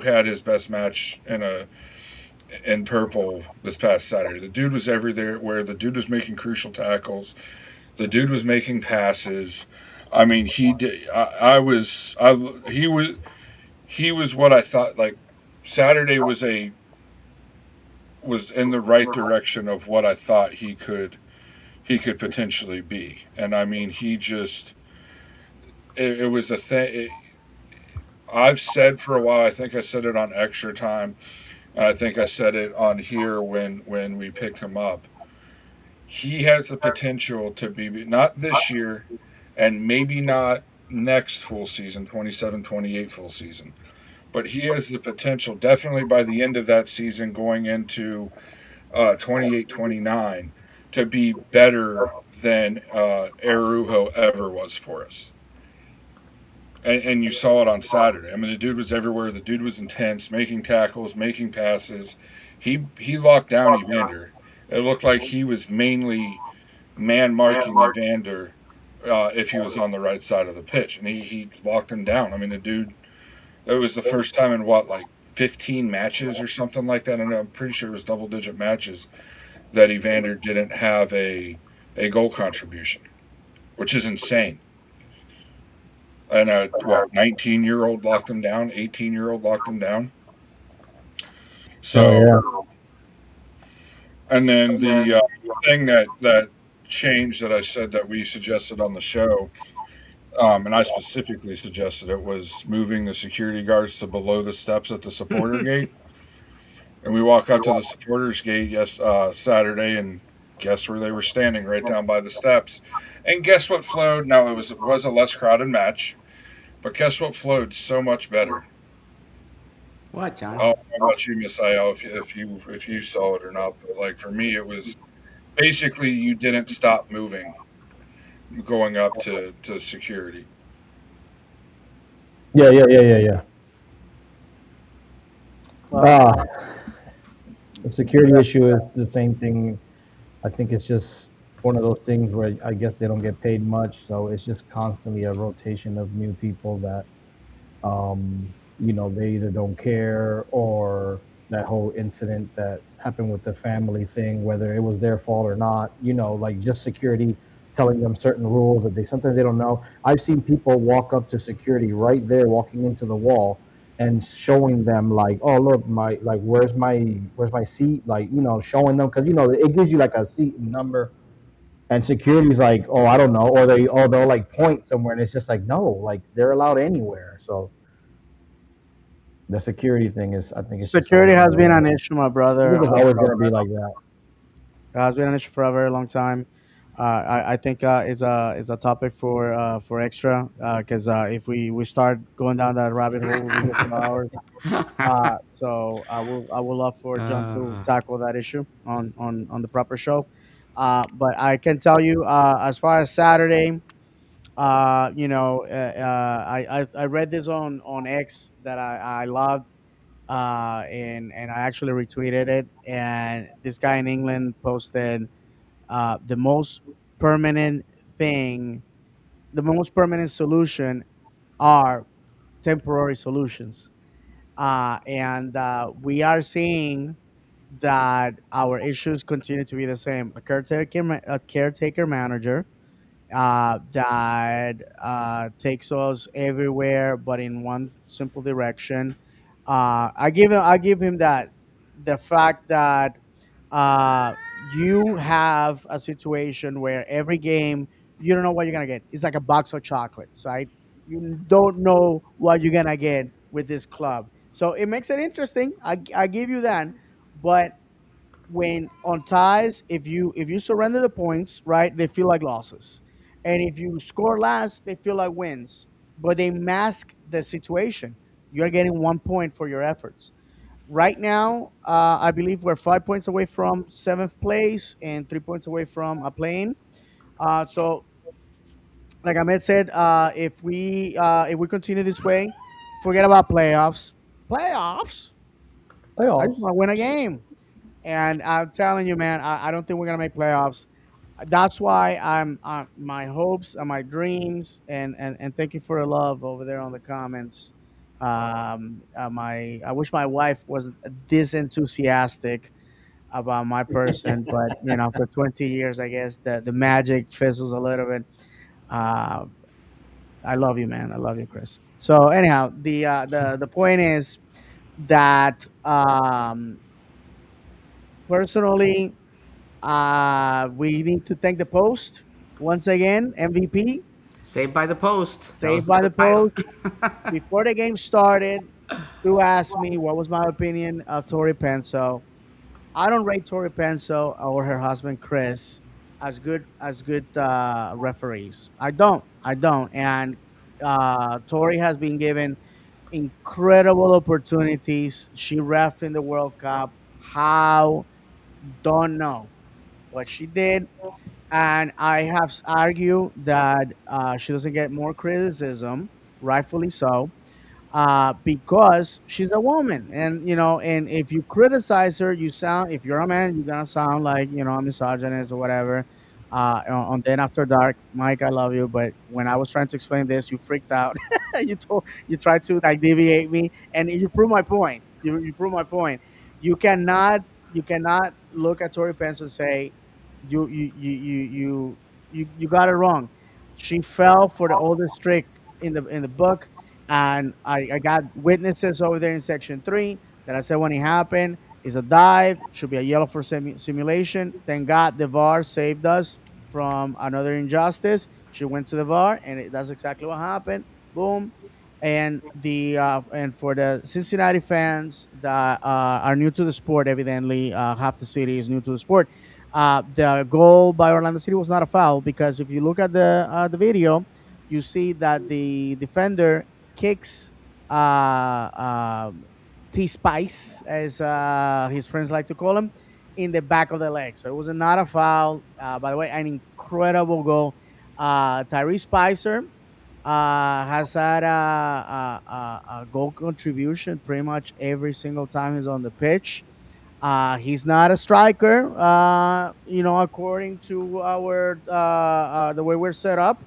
had his best match in purple this past Saturday. The dude was everywhere. Where the dude was making crucial tackles. The dude was making passes. I mean, he did. He was what I thought. Like Saturday was in the right direction of what I thought he could potentially be. And I mean, he just it was a thing. I've said for a while. I think I said it on Extra Time, and I think I said it on here when we picked him up. He has the potential to be not this year, and maybe not next full season, 27-28 full season, but he has the potential definitely by the end of that season going into 28-29 to be better than Arujo ever was for us. And you saw it on Saturday. I mean, the dude was everywhere. The dude was intense, making tackles, making passes. He locked down Evander. It looked like he was mainly man marking Evander if he was on the right side of the pitch, and he locked him down. I mean, the dude. It was the first time in what, like 15 matches or something like that. And I'm pretty sure it was double-digit matches that Evander didn't have a goal contribution, which is insane. And a 19-year-old locked him down, 18-year-old locked him down. So, Oh, and then the thing that changed that I said that we suggested on the show, and I specifically suggested it, was moving the security guards to below the steps at the supporter gate. And we walk up to the supporters gate Saturday, and guess where they were standing? Right down by the steps. And guess what flowed? Now it was a less crowded match, but guess what flowed so much better? What, John? Oh, how about you, Miss Ayel, if you saw it or not? But like for me, it was basically you didn't stop moving going up to security. yeah. Well, Uh, the security issue is the same thing. I think it's just one of those things where I guess they don't get paid much, so it's just constantly a rotation of new people that they either don't care, or that whole incident that happened with the family thing, whether it was their fault or not, like just security telling them certain rules that they sometimes they don't know. I've seen people walk up to security right there, walking into the wall, and showing them like, oh look, my like where's my seat, like showing them, because it gives you like a seat and number, and security's like, oh, I don't know, or they'll like point somewhere, and it's just like, no, like they're allowed anywhere. So the security thing is, I think it's just security always has been an gonna, issue, my I think brother. it's always gonna be like that. Has been an issue for a very long time. I think it's a topic for extra, because if we start going down that rabbit hole, we'll be here for hours. So I would love for John to Uh, tackle that issue on the proper show. But I can tell you, as far as Saturday, I read this on X that I loved, and I actually retweeted it. And this guy in England posted, the most permanent thing, the most permanent solution are temporary solutions. And we are seeing that our issues continue to be the same. A caretaker manager that takes us everywhere, but in one simple direction. I give him that, the fact that uh, you have a situation where every game you don't know what you're gonna get. It's like a box of chocolates, right? You don't know what you're gonna get with this club, so it makes it interesting. I give you that, but when on ties, if you surrender the points, right, they feel like losses, and if you score last, they feel like wins. But they mask the situation. You're getting 1 point for your efforts. Right now, I believe we're 5 points away from seventh place and 3 points away from a plane. So, like Ahmed said, if we continue this way, forget about playoffs. Playoffs. I just Playoffs. want to win a game. And I'm telling you, man, I don't think we're gonna make playoffs. That's why my hopes and my dreams, and thank you for the love over there on the comments. My I wish my wife was this enthusiastic about my person, but after 20 years, I guess the magic fizzles a little bit. Uh, I love you, man. I love you, Chris. So anyhow, the point is that personally, we need to thank the post once again. MVP Saved by the Post. That saved was by the the title. post. Before the game started, Stu asked me what was my opinion of Tori Penso. I don't rate Tori Penso or her husband Chris as good referees. I don't. And Tori has been given incredible opportunities. She ref in the World Cup. How? Don't know. But she did. And I have argued that she doesn't get more criticism, rightfully so, because she's a woman. And and if you criticize her, you sound, if you're a man, you're gonna sound like a misogynist or whatever. On Then After Dark, Mike, I love you, but when I was trying to explain this, you freaked out. You tried to like deviate me, and you prove my point. You prove my point. You cannot you cannot look at Tori Pence and say you got it wrong. She fell for the oldest trick in the book, and I got witnesses over there in section 3 that I said when it happened is a dive, should be a yellow for simulation. Thank God the VAR saved us from another injustice. She went to the VAR, and that's exactly what happened. Boom. And for the Cincinnati fans that are new to the sport, evidently half the city is new to the sport. The goal by Orlando City was not a foul, because if you look at the video, you see that the defender kicks T Spice, as his friends like to call him, in the back of the leg. So it was not a foul. By the way, an incredible goal. Tyrese Spicer has had a goal contribution pretty much every single time he's on the pitch. He's not a striker, according to our the way we're set up.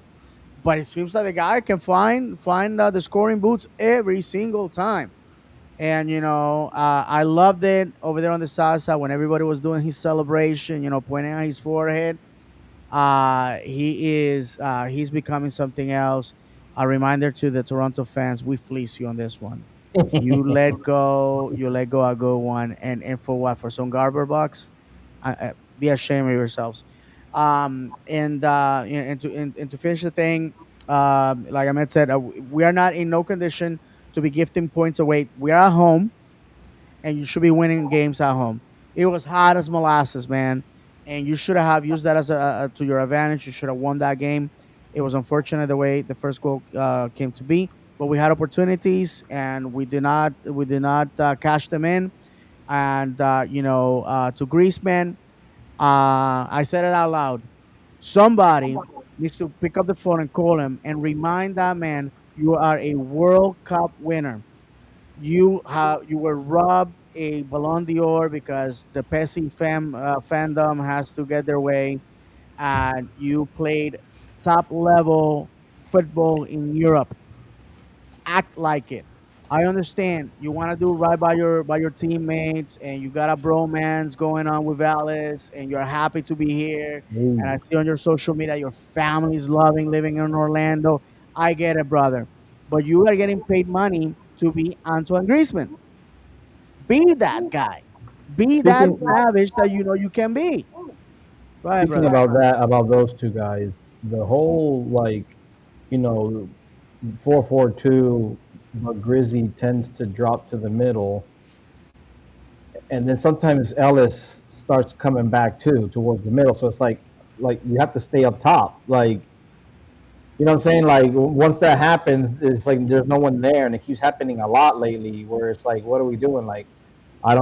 But it seems like the guy can find the scoring boots every single time. And I loved it over there on the salsa when everybody was doing his celebration. Pointing at his forehead. He's becoming something else. A reminder to the Toronto fans: we fleece you on this one. You let go a good one, and for what? For some Garber bucks? Be ashamed of yourselves. And to finish the thing, like Ahmed said, we are not in no condition to be gifting points away. We are at home, and you should be winning games at home. It was hot as molasses, man, and you should have used that as to your advantage. You should have won that game. It was unfortunate the way the first goal came to be, but we had opportunities, and we did not cash them in. And to Griezmann, I said it out loud. Somebody needs to pick up the phone and call him and remind that man you are a World Cup winner. You were robbed a Ballon d'Or because the Pessy fandom has to get their way, and you played top level football in Europe. Act like it. I understand you want to do right by your teammates, and you got a bromance going on with Alice, and you're happy to be here. And I Ooh. see on your social media your family's loving living in Orlando. I get it, brother, but you are getting paid money to be Antoine Griezmann. Be that guy. Be that Speaking savage that you know you can be. Go ahead, speaking brother. about that, about those two guys, the whole like, you know, 4-4-2, but Grizzy tends to drop to the middle, and then sometimes Ellis starts coming back too towards the middle. So it's like you have to stay up top. Like, you know what I'm saying? Like once that happens, it's like there's no one there, and it keeps happening a lot lately. Where it's like, what are we doing? Like, I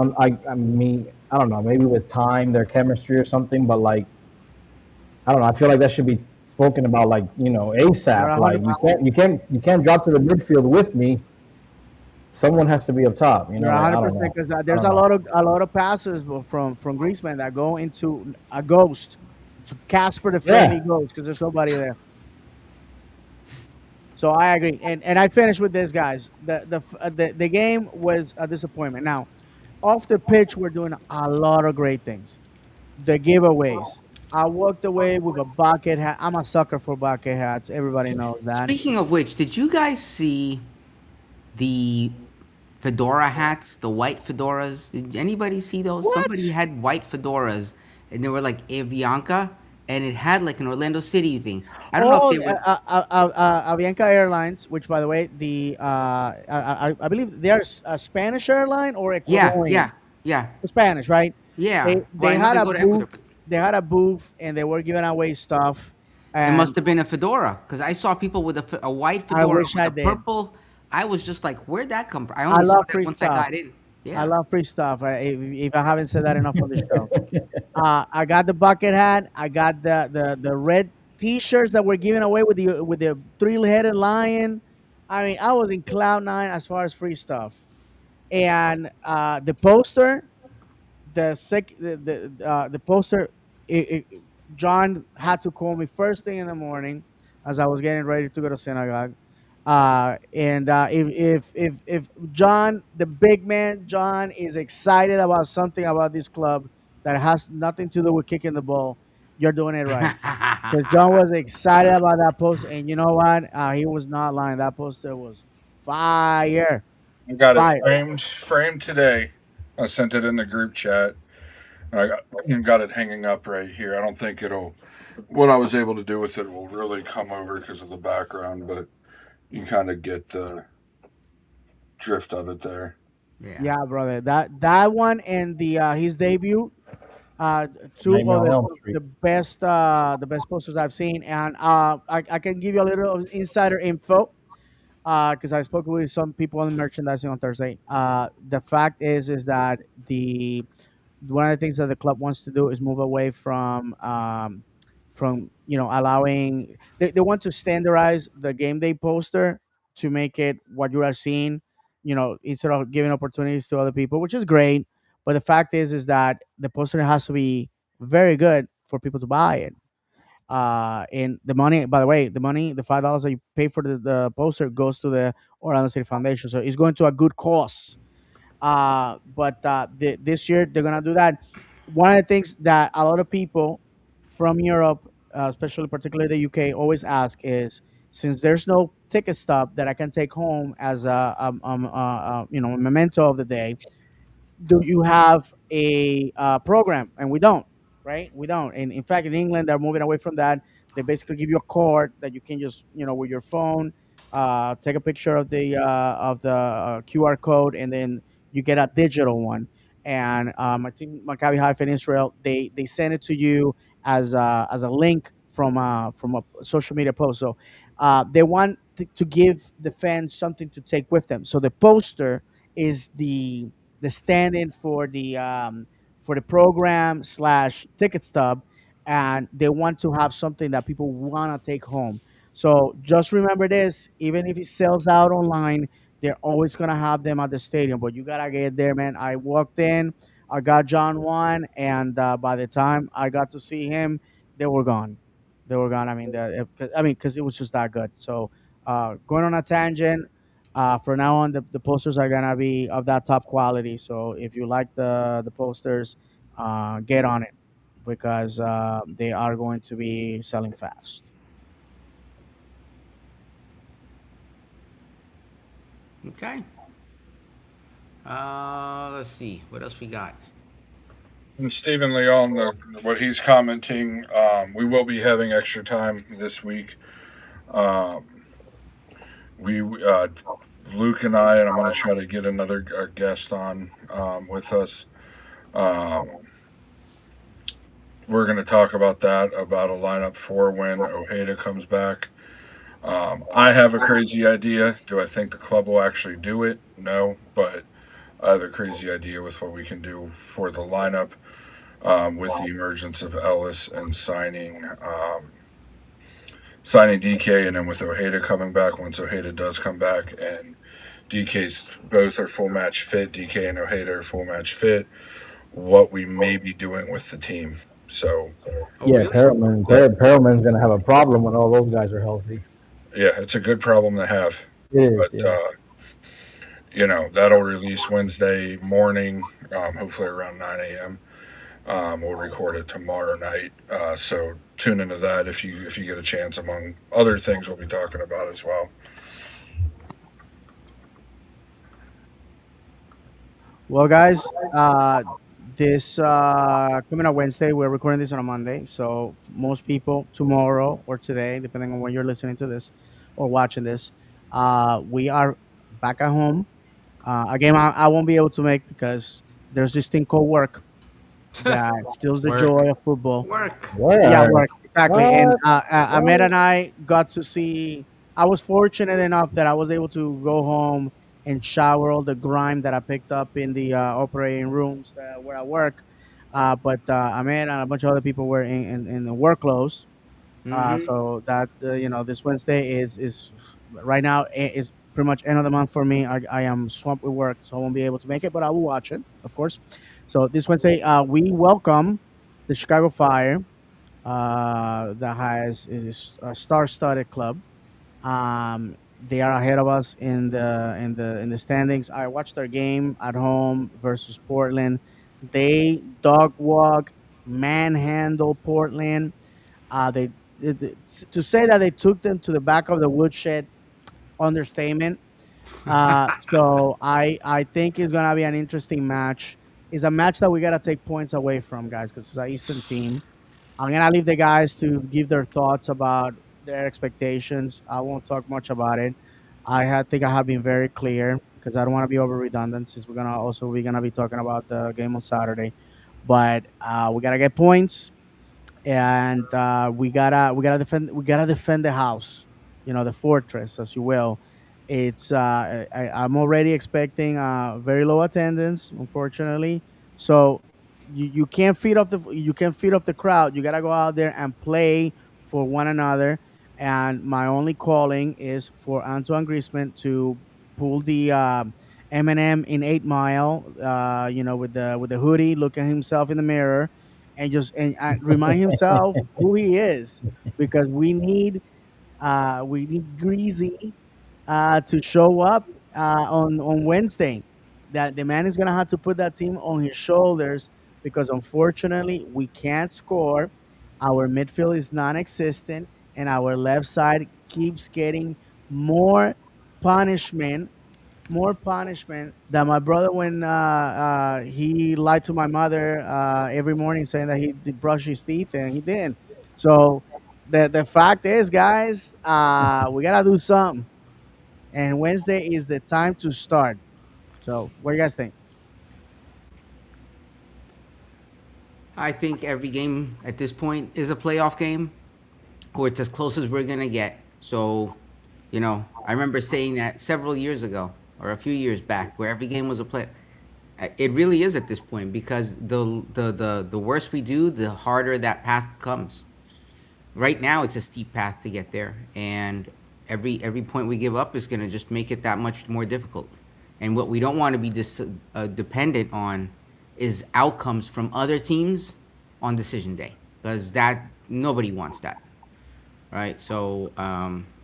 mean, I don't know. Maybe with time, their chemistry or something. But like, I don't know. I feel like that should be spoken about, like, You're ASAP. Like 100. you can't drop to the midfield with me. Someone has to be up top. You're Like, I don't 100% know. because I there's don't a know. lot of passes from Griezmann that go into a ghost. to Casper the Yeah. Friendly Ghost because there's nobody there. So I agree, and I finished with this, guys. The game was a disappointment. Now, off the pitch, we're doing a lot of great things. The giveaways. I walked away with a bucket hat. I'm a sucker for bucket hats. Everybody knows that. Speaking of which, did you guys see the fedora hats, the white fedoras? Did anybody see those? Somebody What? had white fedoras, and they were like Avianca, and it had like an Orlando City thing. I don't know if Oh, they were. Avianca Airlines, which by the way, I believe they are a Spanish airline or Yeah, yeah, Ecuadorian. yeah, Spanish, right? yeah. Well, They I know had they a go to Ecuador, booth. but They had a booth, and they were giving away stuff. it And must have been a fedora because I saw people with a white I fedora wish with I a did. purple. I was just like, where'd that come from? I I only saw love that free once I stuff. got in. I Yeah. love free stuff. If I haven't said that enough on the show, I got the bucket hat. I got the red T-shirts that were given away with the three-headed lion. I mean, I was in cloud nine as far as free stuff. And the poster, the poster, John had to call me first thing in the morning as I was getting ready to go to synagogue. And if John, the big man, John is excited about something about this club that has nothing to do with kicking the ball, you're doing it right. Because John was excited about that poster, and you know what? He was not lying. That poster was fire, I got it fire. framed today. I sent it in the group chat. I got it hanging up right here. I don't think it'll. What I was able to do with it will really come over because of the background, but you kind of get the drift of it there. Yeah. Yeah, brother. That one and the his debut, uh, two Nightmare of on Elm Street. the best posters I've seen, and I can give you a little of insider info because I spoke with some people in merchandising on Thursday. The fact is that the one of the things that the club wants to do is move away from allowing they want to standardize the game day poster to make it what you are seeing, instead of giving opportunities to other people, which is great. But the fact is that the poster has to be very good for people to buy it. And the money, by the way, the $5 that you pay for the poster goes to the Orlando City Foundation, so it's going to a good cause. But this year they're gonna do that. One of the things that a lot of people from Europe, especially particularly the UK, always ask is, since there's no ticket stub that I can take home as a memento of the day, do you have a program? And we don't, right? We don't. And in fact, in England, they're moving away from that. They basically give you a card that you can just, with your phone, take a picture of the QR code, and then you get a digital one. And I think Maccabi Haifa in Israel, they send it to you as a link from a social media post. So they want to give the fans something to take with them. So the poster is the stand-in for the program slash ticket stub, and they want to have something that people want to take home. So just remember this: even if it sells out online, they're always gonna have them at the stadium. But you gotta get there, man. I walked in, I got John one, and by the time I got to see him, they were gone. They were gone. I mean, because it was just that good. So, going on a tangent, for now on, the posters are gonna be of that top quality. So if you like the posters, get on it because they are going to be selling fast. Okay. Let's see. What else we got? And Stephen Leon, what he's commenting, we will be having extra time this week. Um, we Luke and I, and I'm going to try to get another guest on with us. Um, we're going to talk about that, about a lineup for when Ojeda comes back. I have a crazy idea. Do I think the club will actually do it? No, but I have a crazy idea with what we can do for the lineup with the emergence of Ellis and signing DK, and then with Ojeda coming back, once Ojeda does come back, and DK's both are full match fit, DK and Ojeda are full match fit, what we may be doing with the team. So Oh, Yeah, really? Perelman's gonna have a problem when all those guys are healthy. yeah, it's a good problem to have. It is, But yeah. that'll release Wednesday morning, hopefully around 9 a.m. We'll record it tomorrow night, so tune into that if you get a chance. Among other things, we'll be talking about as well. Well, guys, this coming up Wednesday, we're recording this on a Monday. So most people tomorrow or today, depending on when you're listening to this or watching this, we are back at home. A game I won't be able to make because there's this thing called work that steals the Work. joy of football. Work. Yeah, Where? work exactly. And What? Ahmed What? and I got to see. I was fortunate enough that I was able to go home and shower all the grime that I picked up in the operating rooms where I work. But Ahmed and a bunch of other people were in the work clothes. Mm-hmm. So that this Wednesday is right now is pretty much end of the month for me. I am swamped with work, so I won't be able to make it, but I will watch it, of course. So this Wednesday, we welcome the Chicago Fire that is a star-studded club. They are ahead of us in the standings. I watched their game at home versus Portland. They dog walk, manhandle Portland. They, to say that they took them to the back of the woodshed, understatement. So I think it's gonna be an interesting match. It's a match that we gotta take points away from, guys, because it's an Eastern team. I'm gonna leave the guys to give their thoughts about their expectations. I won't talk much about it. Think I have been very clear because I don't want to be over redundant since we're gonna be talking about the game on Saturday. But we gotta get points, and we gotta defend the house, the fortress, as you will. I'm already expecting very low attendance, unfortunately. So you can't feed off the crowd. You gotta go out there and play for one another. And my only calling is for Antoine Griezmann to pull the Eminem in 8 Mile, with the hoodie, look at himself in the mirror, and just and remind himself who he is, because we need Greasy to show up on Wednesday. That the man is gonna have to put that team on his shoulders, because unfortunately we can't score. Our midfield is non-existent, and our left side keeps getting more punishment, more punishment than my brother when he lied to my mother every morning saying that he did brush his teeth and he didn't. So the fact is, guys, we gotta do something, and Wednesday is the time to start. So what do you guys think? I think every game at this point is a playoff game, or it's as close as we're gonna get. So, I remember saying that several years ago or a few years back, where every game was a play. It really is at this point, because the worse we do, the harder that path becomes. Right now, it's a steep path to get there, and every point we give up is gonna just make it that much more difficult. And what we don't want to be dependent on is outcomes from other teams on decision day, because that nobody wants that, right? So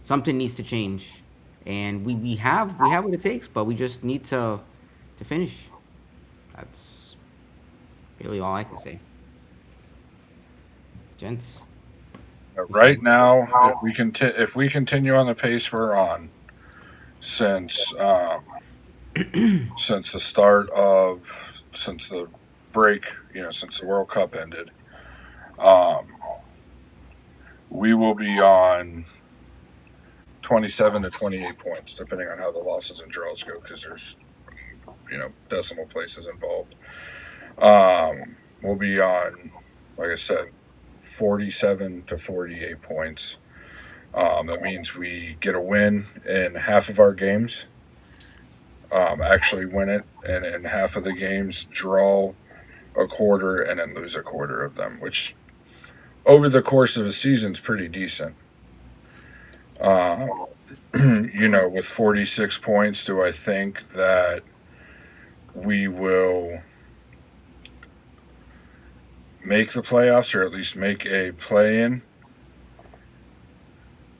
something needs to change, and we have what it takes, but we just need to finish. That's really all I can say, gents. Right now, if we continue on the pace we're on since since the start of since the break, since the World Cup ended, um, we will be on 27 to 28 points, depending on how the losses and draws go, because there's decimal places involved. We'll be on, like I said, 47 to 48 points. That means we get a win in half of our games, actually win it, and in half of the games, draw a quarter and then lose a quarter of them, which over the course of the season is pretty decent. Um, with 46 points, do I think that we will make the playoffs or at least make a play in.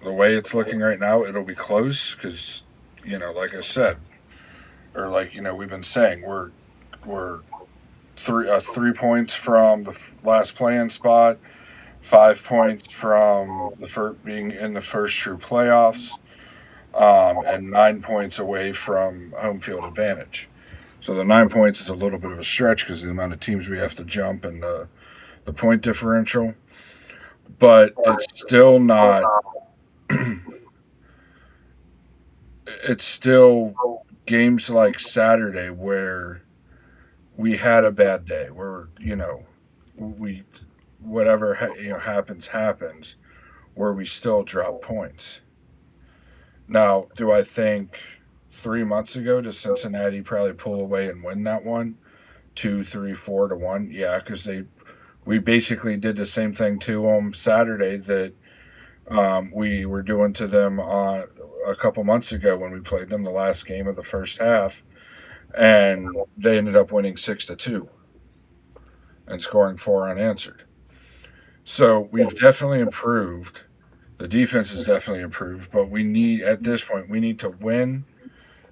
The way it's looking right now, it'll be close because, like I said, or like we've been saying, we're 3 points from the last play-in spot, 5 points from being in the first true playoffs, and 9 points away from home field advantage. So the 9 points is a little bit of a stretch because of the amount of teams we have to jump and the point differential. But it's still not. It's still games like Saturday where we had a bad day, where we whatever happens, where we still drop points. Now, do I think 3 months ago does Cincinnati probably pull away and win that one, 2, 3, 4-1? Yeah, because we basically did the same thing to them Saturday that we were doing to them a couple months ago when we played them the last game of the first half, and they ended up winning 6-2 and scoring 4 unanswered. So we've definitely improved. The defense has definitely improved, but at this point we need to win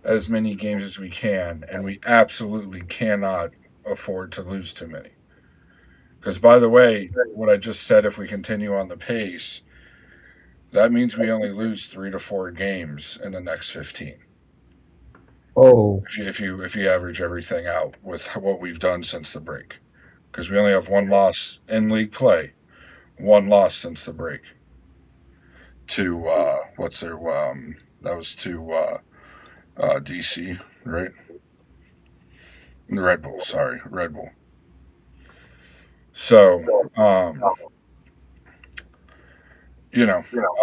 as many games as we can, and we absolutely cannot afford to lose too many. Because, by the way, what I just said, if we continue on the pace, that means we only lose 3 to 4 games in the next 15. Oh, If you average everything out with what we've done since the break, because we only have one loss in league play, one loss since the break. To that was to DC, right? The Red Bull, sorry, Red Bull. So,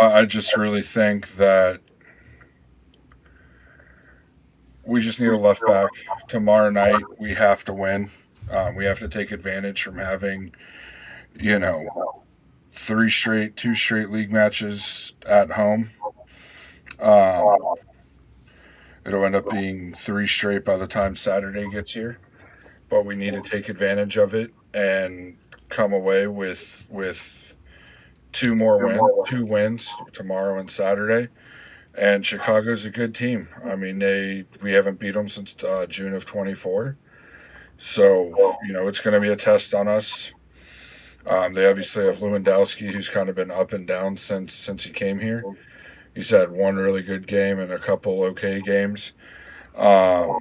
I just really think that we just need a left back. Tomorrow night, we have to win. We have to take advantage from having, you know, two straight league matches at home. Um, it'll end up being three straight by the time Saturday gets here, but we need to take advantage of it and come away with two wins tomorrow and Saturday. And Chicago's a good team. I mean, we haven't beat them since June of 24. So it's going to be a test on us. They obviously have Lewandowski, who's kind of been up and down since he came here. He's had one really good game and a couple okay games, um,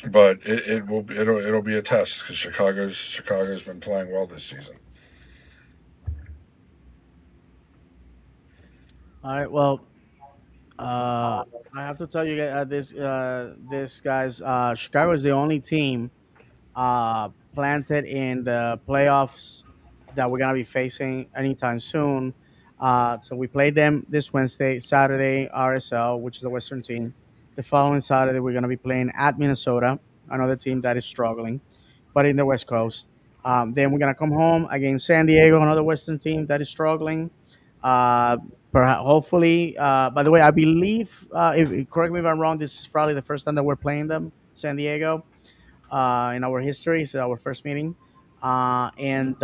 but it'll be a test because Chicago's been playing well this season. All right. Well, I have to tell you this guys. Chicago is the only team planted in the playoffs that we're gonna be facing anytime soon. So we played them this Wednesday, Saturday, RSL, which is a Western team. The following Saturday, we're gonna be playing at Minnesota, another team that is struggling, but in the West Coast. Then we're gonna come home against San Diego, another Western team that is struggling. Uh, Perhaps, hopefully. By the way, I believe, correct me if I'm wrong, this is probably the first time that we're playing them, San Diego, in our history. It's our first meeting. And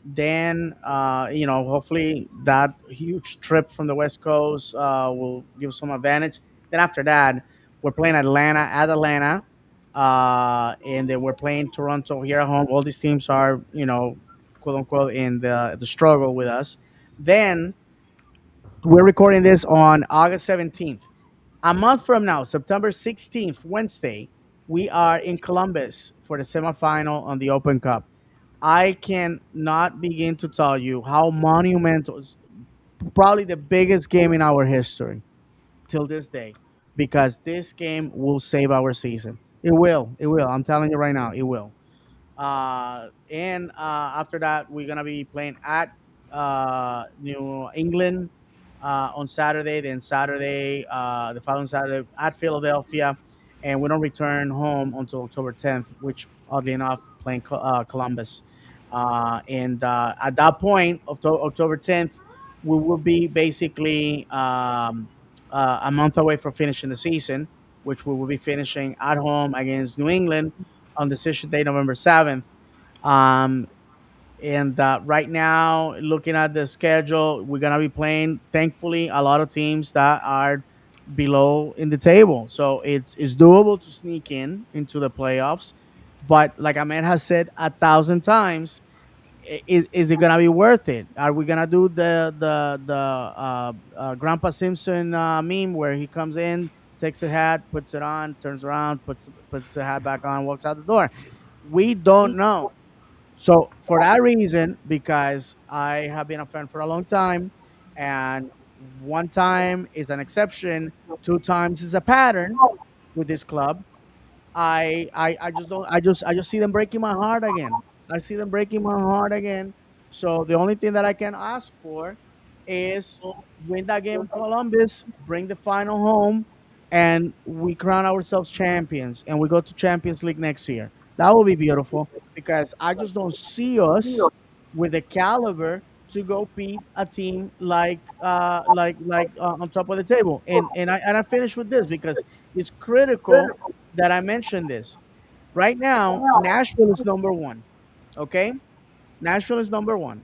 then, hopefully that huge trip from the West Coast will give some advantage. Then after that, we're playing Atlanta at Atlanta. And then we're playing Toronto here at home. All these teams are, quote unquote, in the struggle with us. Then we're recording this on August 17th. A month from now, September 16th, Wednesday, we are in Columbus for the semifinal on the Open Cup. I cannot begin to tell you how monumental, probably the biggest game in our history till this day, because this game will save our season. It will. It will. I'm telling you right now, it will. And after that, we're gonna be playing at New England on Saturday. Then Saturday, the following Saturday at Philadelphia, and we don't return home until October 10th, which oddly enough playing Columbus. And at that point, October 10th, we will be basically a month away from finishing the season, which we will be finishing at home against New England on decision day November 7th. Um, and right now, looking at the schedule, we're gonna be playing. Thankfully, a lot of teams that are below in the table, so it's doable to sneak in into the playoffs. But like Ahmed has said 1,000 times, is it gonna be worth it? Are we gonna do the Grandpa Simpson meme where he comes in, takes a hat, puts it on, turns around, puts the hat back on, walks out the door? We don't know. So for that reason, because I have been a fan for a long time, and one time is an exception, two times is a pattern with this club. I just don't I just see them breaking my heart again. I see them breaking my heart again. So the only thing that I can ask for is win that game in Columbus, bring the final home, and we crown ourselves champions and we go to Champions League next year. That will be beautiful because I just don't see us with the caliber to go beat a team like on top of the table. And I finish with this because it's critical that I mentioned this. Right now, Nashville is number one. Okay? Nashville is number one.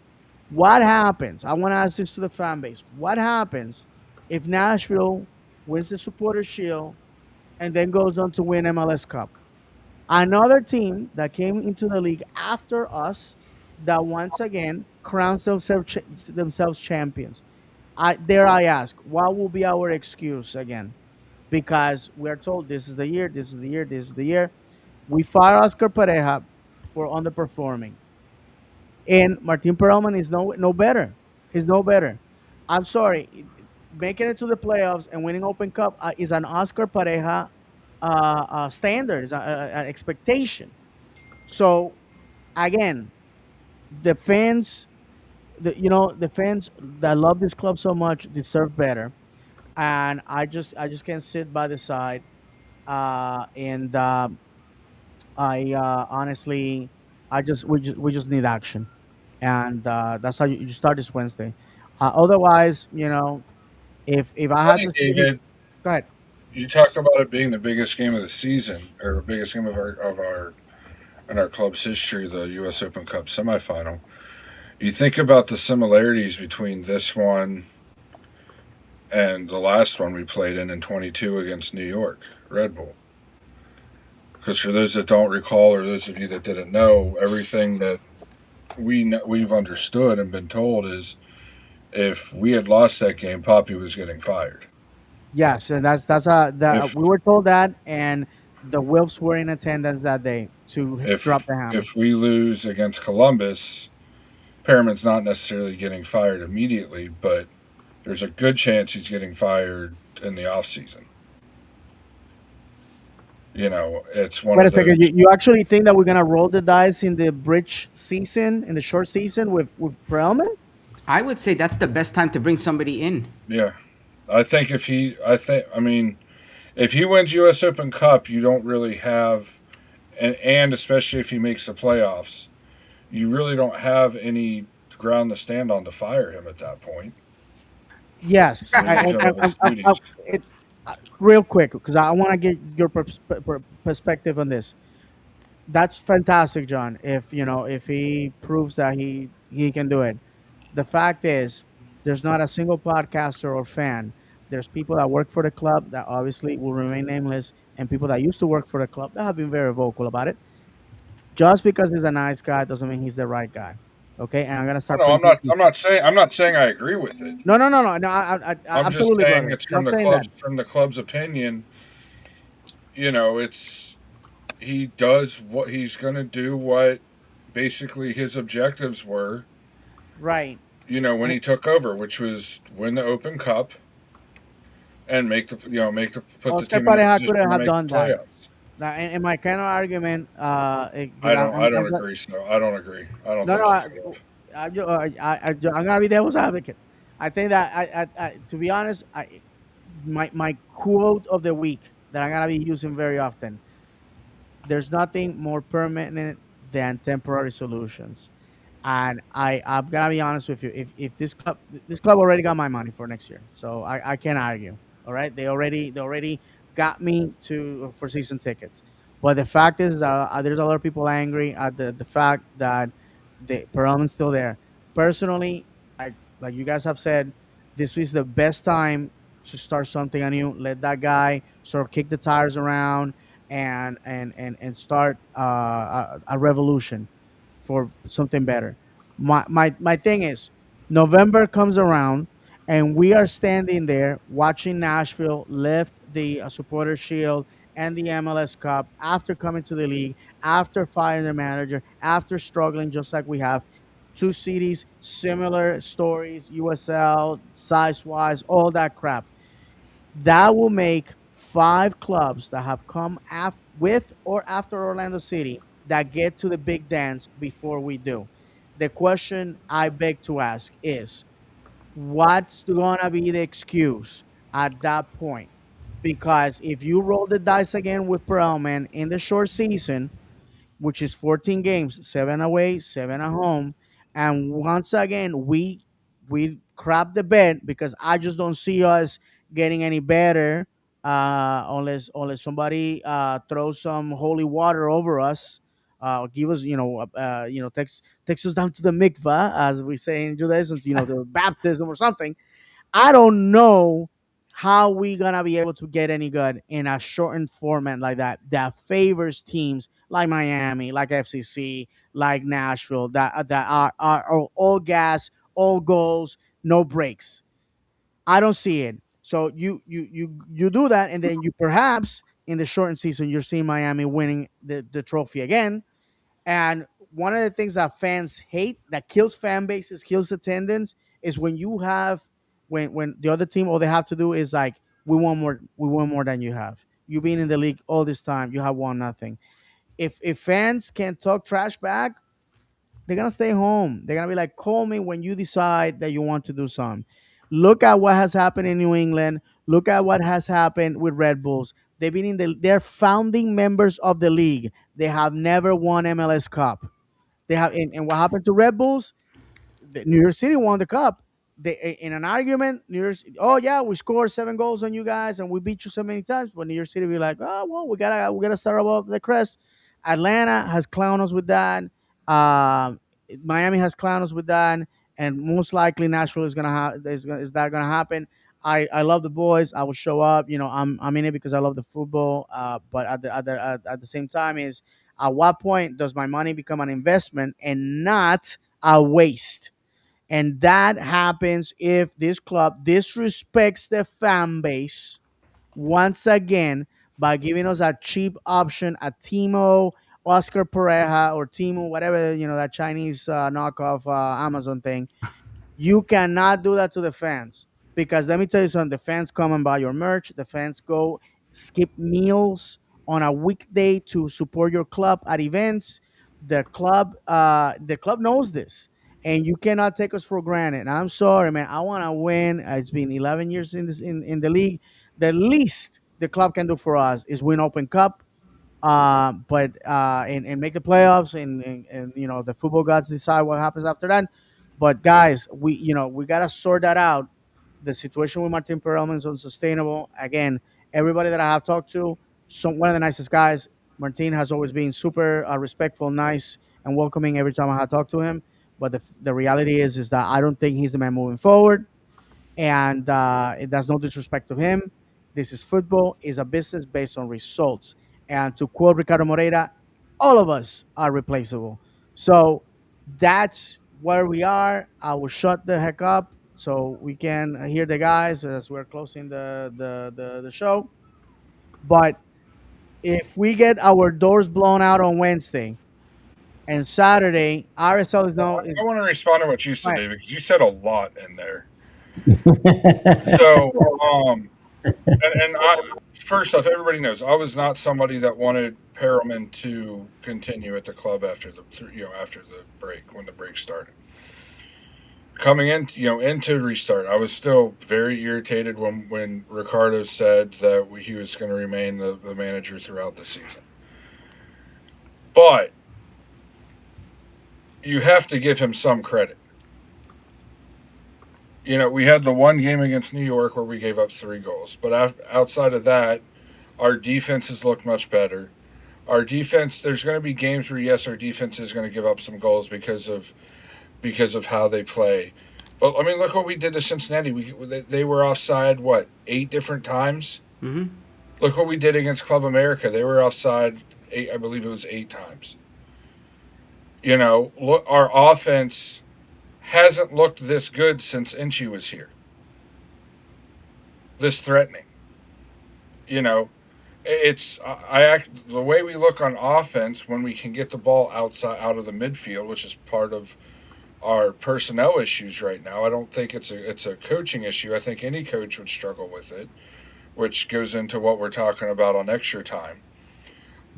What happens? I want to ask this to the fan base. What happens if Nashville wins the Supporter Shield and then goes on to win MLS Cup? Another team that came into the league after us that once again crowns themselves champions. I ask, what will be our excuse again? Because we are told this is the year, this is the year, this is the year. We fire Oscar Pareja for underperforming, and Martin Perelman is no better. He's no better. I'm sorry, making it to the playoffs and winning Open Cup is an Oscar Pareja standard, is an expectation. So again, the fans, the fans that love this club so much deserve better, and I just can't sit by the side. And I honestly, we just need action, and that's how you start this Wednesday. Otherwise, if I had Funny, to say this, David. go ahead. You talk about it being the biggest game of the season, or the biggest game of our in our club's history, the U.S. Open Cup semifinal. You think about the similarities between this one and the last one we played in 22 against New York Red Bull. Because for those that don't recall, or those of you that didn't know, everything that we've understood and been told is if we had lost that game, Poppy was getting fired. Yes, and that If we were told that, and the Wilfs were in attendance that day to drop if the hammer. if we lose against Columbus, Perriman's not necessarily getting fired immediately, but there's a good chance he's getting fired in the off season. It's one Wait a of second, you, those. you actually think that we're gonna roll the dice in the bridge season, in the short season with Perelman? I would say that's the best time to bring somebody in. Yeah, I mean, if he wins U.S. Open Cup, you don't really have, and especially if he makes the playoffs, you really don't have any ground to stand on to fire him at that point. Yes, I mean, he's done all his duties. real quick because I want to get your perspective on this. That's fantastic, John. If he proves that he can do it. The fact is, there's not a single podcaster or fan. There's people that work for the club that obviously will remain nameless, and people that used to work for the club that have been very vocal about it. Just because he's a nice guy doesn't mean he's the right guy. Okay, and I'm gonna Oh start no, I'm preaching. not. I'm not saying I agree with it. No, no, no, no, no. I'm just Absolutely, saying brother. it's from Not the saying that. club's opinion. It's he does what he's going to do. What basically his objectives were. Right. When he took over, which was win the Open Cup and put the Oscar team in a Pareja position couldn't to have make the done that. playoffs. Now, in my kind of argument, because I don't. I don't agree. So I don't agree. I don't no, think no, he could have. I'm gonna be devil's advocate. I think that to be honest, my quote of the week that I'm gonna be using very often. There's nothing more permanent than temporary solutions, and I'm gonna be honest with you. If this club already got my money for next year, so I can't argue. All right, they already got me to for season tickets. But the fact is that there's a lot of people angry at the fact that the Perelman's still there. Personally, like you guys have said, this is the best time to start something anew. Let that guy sort of kick the tires around and start a revolution for something better. My thing is, November comes around, and we are standing there watching Nashville lift the supporter shield and the MLS Cup after coming to the league, after firing their manager, after struggling just like we have. Two cities, similar stories, USL, size wise, all that crap. That will make five clubs that have come with or after Orlando City that get to the big dance before we do. The question I beg to ask is, what's gonna be the excuse at that point? Because if you roll the dice again with Perlman in the short season, which is 14 games, 7 away, 7 at home. And once again, we crap the bed because I just don't see us getting any better unless somebody throws some holy water over us. Give us, takes us down to the mikvah, as we say in Judaism, the baptism or something. I don't know how we gonna be able to get any good in a shortened format like that favors teams like Miami, like FCC, like Nashville that are all gas, all goals, no breaks. I don't see it. So you do that, and then you perhaps in the shortened season you're seeing Miami winning the trophy again. And one of the things that fans hate, that kills fan bases, kills attendance, is when you have when the other team, all they have to do is like, we want more than you have. You've been in the league all this time, you have won nothing. If fans can talk trash back, they're gonna stay home. They're gonna be like, call me when you decide that you want to do something. Look at what has happened in New England. Look at what has happened with Red Bulls. They're founding members of the league. They have never won MLS Cup. They have, and what happened to Red Bulls? New York City won the cup. In an argument, New York, oh yeah, we scored 7 goals on you guys and we beat you so many times. But New York City be like, oh well, we gotta start above the crest. Atlanta has clowned us with that. Um, Miami has clowned us with that, and most likely Nashville is gonna have is that gonna happen. I love the boys. I will show up. I'm in it because I love the football. But at the same time, is at what point does my money become an investment and not a waste? And that happens if this club disrespects the fan base once again by giving us a cheap option, a Timo, Oscar Pereja, or Timo, whatever, that Chinese knockoff Amazon thing. You cannot do that to the fans, because let me tell you something: the fans come and buy your merch. The fans go skip meals on a weekday to support your club at events. The club knows this, and you cannot take us for granted. And I'm sorry, man. I want to win. It's been 11 years in the league. The least the club can do for us is win Open Cup, but and make the playoffs, and the football gods decide what happens after that. But guys, we gotta sort that out. The situation with Martin Perelman is unsustainable. Again, everybody that I have talked to, one of the nicest guys. Martin has always been super respectful, nice, and welcoming every time I have talked to him. But the reality is that I don't think he's the man moving forward, and that's no disrespect to him. This is football, is a business based on results. And to quote Ricardo Moreira, all of us are replaceable. So that's where we are. I will shut the heck up so we can hear the guys as we're closing the show. But if we get our doors blown out on Wednesday and Saturday, RSL is no. I want to respond to what you said, Right. David, because you said a lot in there. So, first off, everybody knows I was not somebody that wanted Perelman to continue at the club after the break, when the break started. Coming in, into restart, I was still very irritated when Ricardo said that he was going to remain the manager throughout the season. But you have to give him some credit. We had the one game against New York where we gave up 3 goals, but outside of that, our defense has looked much better. Our defense, there's going to be games where yes, our defense is going to give up some goals because of how they play. But I mean, look what we did to Cincinnati. They were offside 8 different times. Mm-hmm. Look what we did against Club America. They were offside 8. I believe it was 8 times. Look, our offense hasn't looked this good since Inchy was here. This threatening. It's the way we look on offense when we can get the ball out of the midfield, which is part of our personnel issues right now. I don't think it's a coaching issue. I think any coach would struggle with it, which goes into what we're talking about on extra time.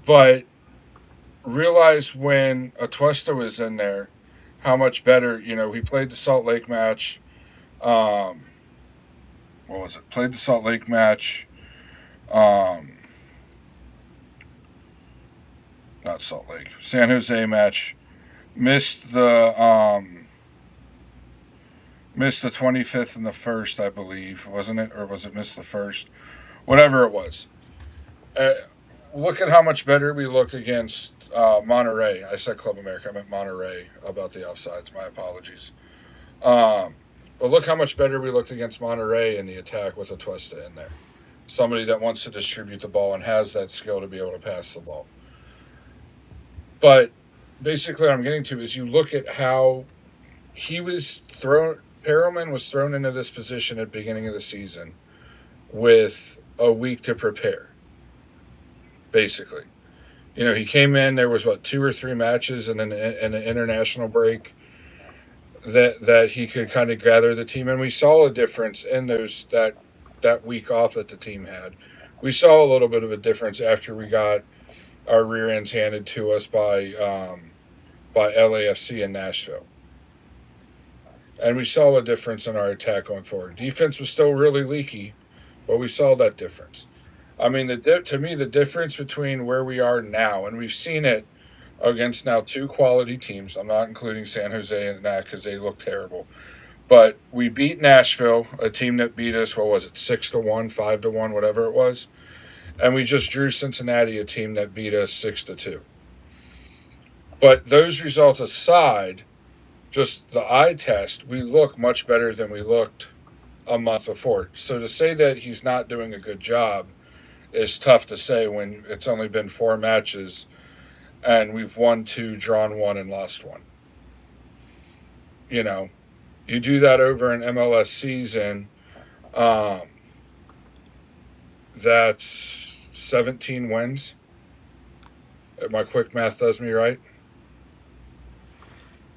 But realize when Atuesta was in there, how much better. He played the Salt Lake match. What was it? Played the Salt Lake match. Not Salt Lake. San Jose match. Missed the 25th and the 1st, I believe, wasn't it? Or was it missed the 1st? Whatever it was. Look at how much better we looked against Monterrey. I said Club America. I meant Monterrey about the offsides. My apologies. But look how much better we looked against Monterrey in the attack with Atuesta in there. Somebody that wants to distribute the ball and has that skill to be able to pass the ball. But basically what I'm getting to is you look at how Perelman was thrown into this position at the beginning of the season with a week to prepare, basically. He came in, there was 2 or 3 matches and an international break that he could kind of gather the team, and we saw a difference in that week off that the team had. We saw a little bit of a difference after we got our rear ends handed to us by LAFC in Nashville. And we saw a difference in our attack going forward. Defense was still really leaky, but we saw that difference. I mean, to me, the difference between where we are now, and we've seen it against now 2 quality teams. I'm not including San Jose in that because they look terrible. But we beat Nashville, a team that beat us, 6-1, 5-1, whatever it was. And we just drew Cincinnati, a team that beat us 6-2. But those results aside, just the eye test, we look much better than we looked a month before. So to say that he's not doing a good job is tough to say when it's only been 4 matches and we've won 2, drawn 1, and lost 1. You do that over an MLS season, that's 17 wins. If my quick math does me right.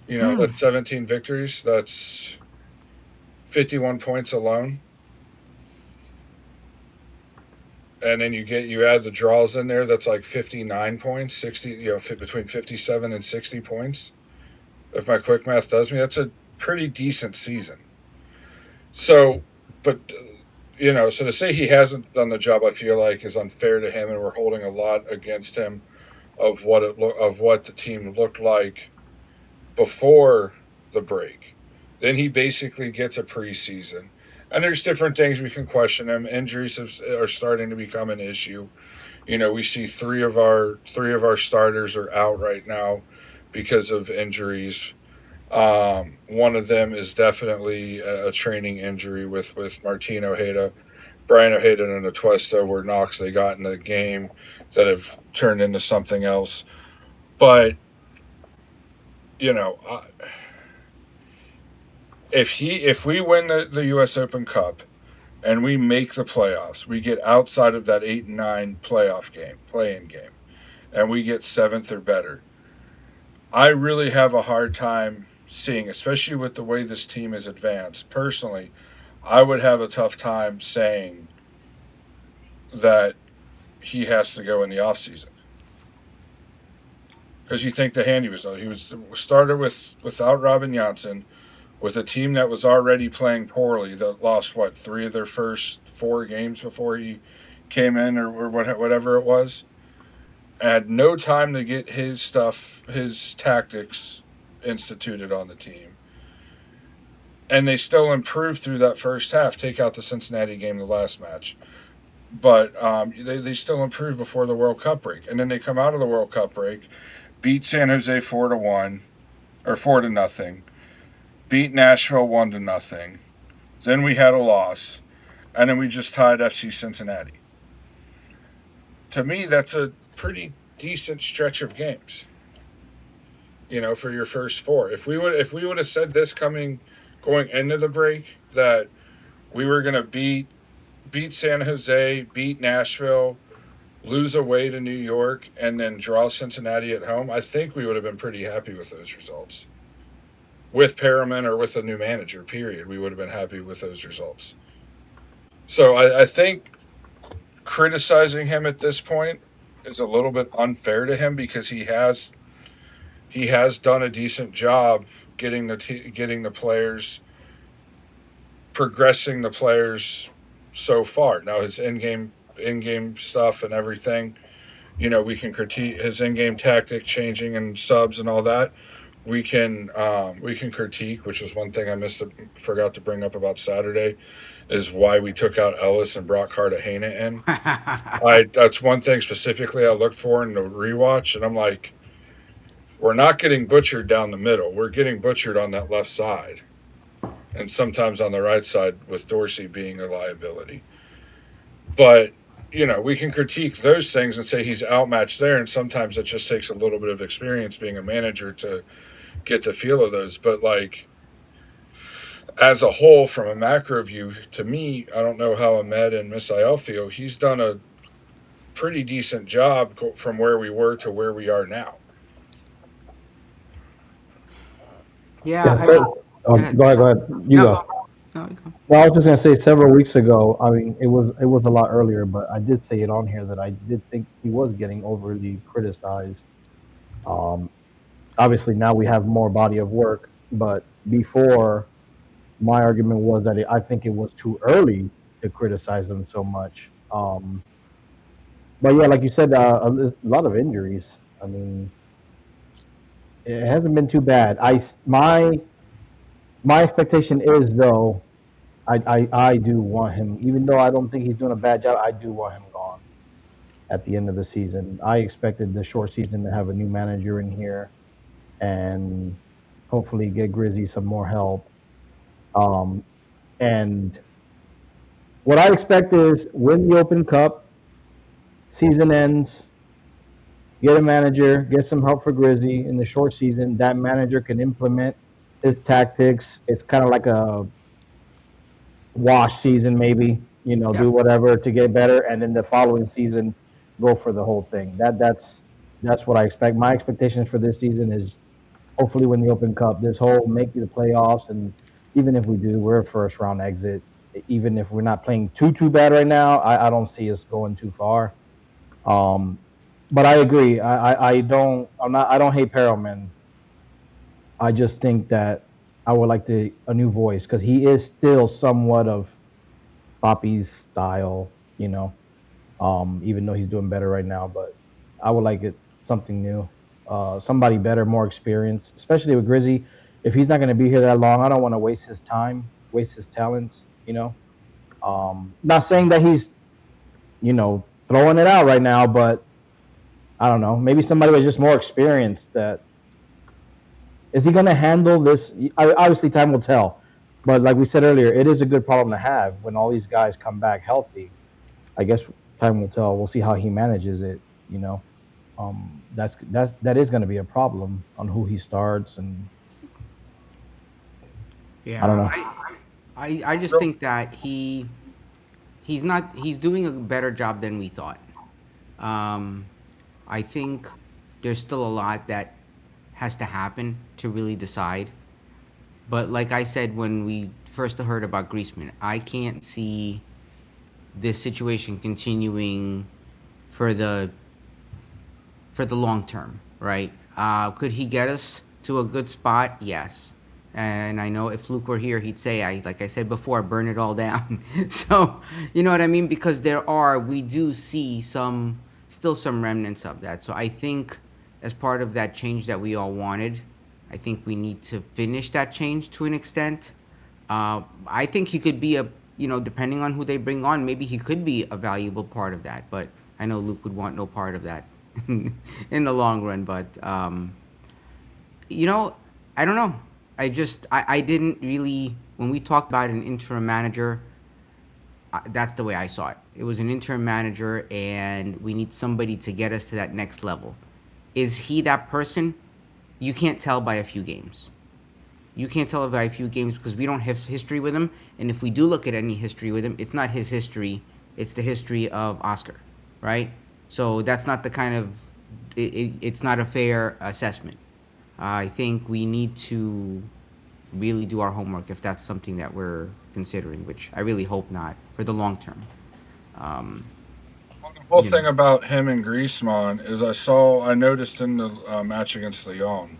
That's 17 victories. That's 51 points alone. And then you add the draws in there. That's like 59 points, 60. Between 57 and 60 points. If my quick math does me, that's a pretty decent season. So, but so to say he hasn't done the job, I feel like is unfair to him, and we're holding a lot against him of what the team looked like before the break. Then he basically gets a preseason. And there's different things we can question him. Injuries are starting to become an issue. We see 3 of our starters are out right now because of injuries. One of them is definitely a training injury with Martin Ojeda. Brian Ojeda and Atuesta were knocks they got in the game that have turned into something else. But, if we win the U.S. Open Cup and we make the playoffs, we get outside of that 8 and 9 play-in game, and we get 7th or better, I really have a hard time seeing, especially with the way this team is advanced. Personally, I would have a tough time saying that he has to go in the offseason. Because you think the hand he was started without Robin Janssen, with a team that was already playing poorly, that lost 3 of their first 4 games before he came in, or whatever it was. Had no time to get his tactics instituted on the team. And they still improved through that first half. Take out the Cincinnati game, the last match. but they still improved before the World Cup break, and then they come out of the World Cup break, beat San Jose 4-1 or 4-0, beat Nashville 1-0. Then we had a loss, and then we just tied FC Cincinnati. To me, that's a pretty decent stretch of games. For your first four. If we would have said this going into the break that we were gonna beat San Jose, beat Nashville, lose away to New York, and then draw Cincinnati at home, I think we would have been pretty happy with those results. With Perriman or with a new manager, period, we would have been happy with those results. So I think criticizing him at this point is a little bit unfair to him because he has done a decent job getting the players, progressing the players so far. Now his in-game stuff and everything, we can critique his in-game tactic changing and subs and all that. We can critique, which was one thing forgot to bring up about Saturday, is why we took out Ellis and brought Cartagena in. That's one thing specifically I looked for in the rewatch, and I'm like, we're not getting butchered down the middle. We're getting butchered on that left side, and sometimes on the right side with Dorsey being a liability. But we can critique those things and say he's outmatched there, and sometimes it just takes a little bit of experience being a manager to get the feel of those. But as a whole, from a macro view, to me, I don't know how Ahmed and Misael feel. He's done a pretty decent job from where we were to where we are now. Yeah. I So, mean, go ahead. ahead. Go ahead. You No, go. no, you go. Well, I was just gonna say several weeks ago. I mean, it was a lot earlier, but I did say it on here that I did think he was getting overly criticized. Um, Obviously, now we have more body of work, but before, my argument was that I think it was too early to criticize him so much. But yeah, like you said, there's a lot of injuries. I mean, it hasn't been too bad. My expectation is though, I do want him, even though I don't think he's doing a bad job. I do want him gone at the end of the season. I expected the short season to have a new manager in here and hopefully get Grizzy some more help. Um, and what I expect is win the Open Cup, season ends, get a manager, get some help for Grizzy in the short season. That manager can implement his tactics. It's kind of like a wash season, maybe. Yeah. Do whatever to get better, and then the following season, go for the whole thing. That's what I expect. My expectations for this season is hopefully win the Open Cup. This whole make the playoffs, and even if we do, we're a first round exit. Even if we're not playing too bad right now, I don't see us going too far. Um, but I agree. I don't hate Perelman. I just think that I would like a new voice because he is still somewhat of Poppy's style, even though he's doing better right now. But I would like something new, somebody better, more experienced, especially with Grizzy. If he's not going to be here that long, I don't want to waste his time, waste his talents. Not saying that he's, throwing it out right now, but I don't know. Maybe somebody with just more experience. That is he going to handle this? Obviously, time will tell. But like we said earlier, it is a good problem to have when all these guys come back healthy. I guess time will tell. We'll see how he manages it. That is going to be a problem on who he starts, and I don't Yeah. know. I just think that he's doing a better job than we thought. Um, I think there's still a lot that has to happen to really decide. But like I said when we first heard about Griezmann, I can't see this situation continuing for the long term, right? Could he get us to a good spot? Yes. And I know if Luke were here, he'd say, like I said before, burn it all down. So, you know what I mean? Because we do see still some remnants of that. So I think as part of that change that we all wanted, I think we need to finish that change to an extent. I think he could be you know, depending on who they bring on, maybe he could be a valuable part of that. But I know Luke would want no part of that in the long run. But you know, I don't know. I didn't really, when we talked about an interim manager, that's the way I saw it. It was an interim manager, and we need somebody to get us to that next level. Is he that person? You can't tell by a few games. You can't tell by a few games because we don't have history with him. And if we do look at any history with him, it's not his history. It's the history of Oscar, right? So that's not the kind of, it's not a fair assessment. I think we need to really do our homework if that's something that we're considering, which I really hope not for the long term. Well, the whole thing about him and Griezmann is I noticed in the match against Lyon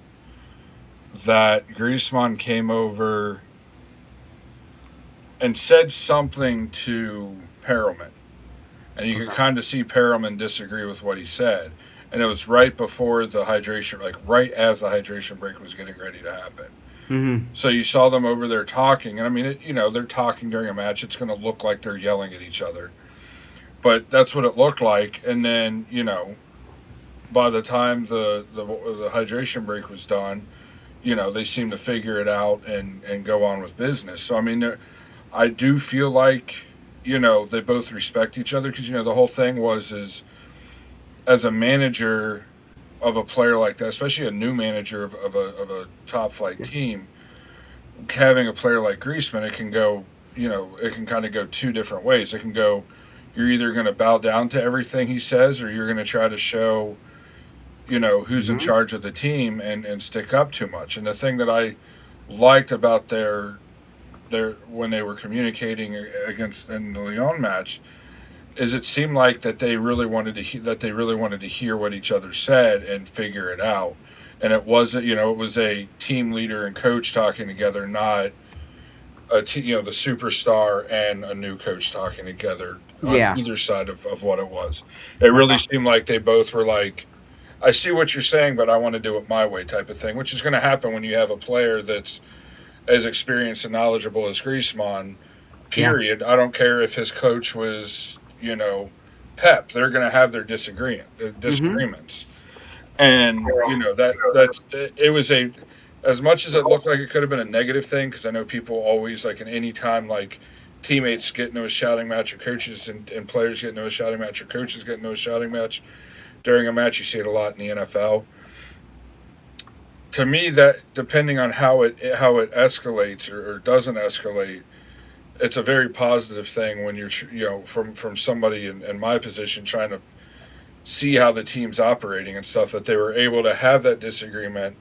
that Griezmann came over and said something to Perelman. And you could kind of see Perelman disagree with what he said. And it was right before the hydration, like right as the hydration break was getting ready to happen. Mm-hmm. So you saw them over there talking. And I mean, they're talking during a match. It's going to look like they're yelling at each other. But that's what it looked like. And then, by the time the hydration break was done, they seemed to figure it out and go on with business. So, I mean, I do feel like, they both respect each other because, the whole thing is as a manager of a player like that, especially a new manager of a top flight team, having a player like Griezmann, it can go, it can kind of go two different ways. It can go, you're either going to bow down to everything he says or you're going to try to show, who's in charge of the team and stick up too much. And the thing that I liked about their when they were communicating against in the Lyon match is it seemed like that they really wanted to hear what each other said and figure it out. And it wasn't, it was a team leader and coach talking together, not the superstar and a new coach talking together on either side of what it was. It really seemed like they both were like, I see what you're saying, but I want to do it my way type of thing, which is going to happen when you have a player that's as experienced and knowledgeable as Griezmann, period. Yeah. I don't care if his coach was, Pep. They're going to have their disagreements. And, it was as much as it looked like it could have been a negative thing, because I know people always, like in any time, like teammates get into a shouting match or coaches and players get into a shouting match or coaches get into a shouting match during a match, you see it a lot in the NFL. To me, that depending on how it escalates or doesn't escalate, it's a very positive thing when you're from somebody in my position trying to see how the team's operating and stuff, that they were able to have that disagreement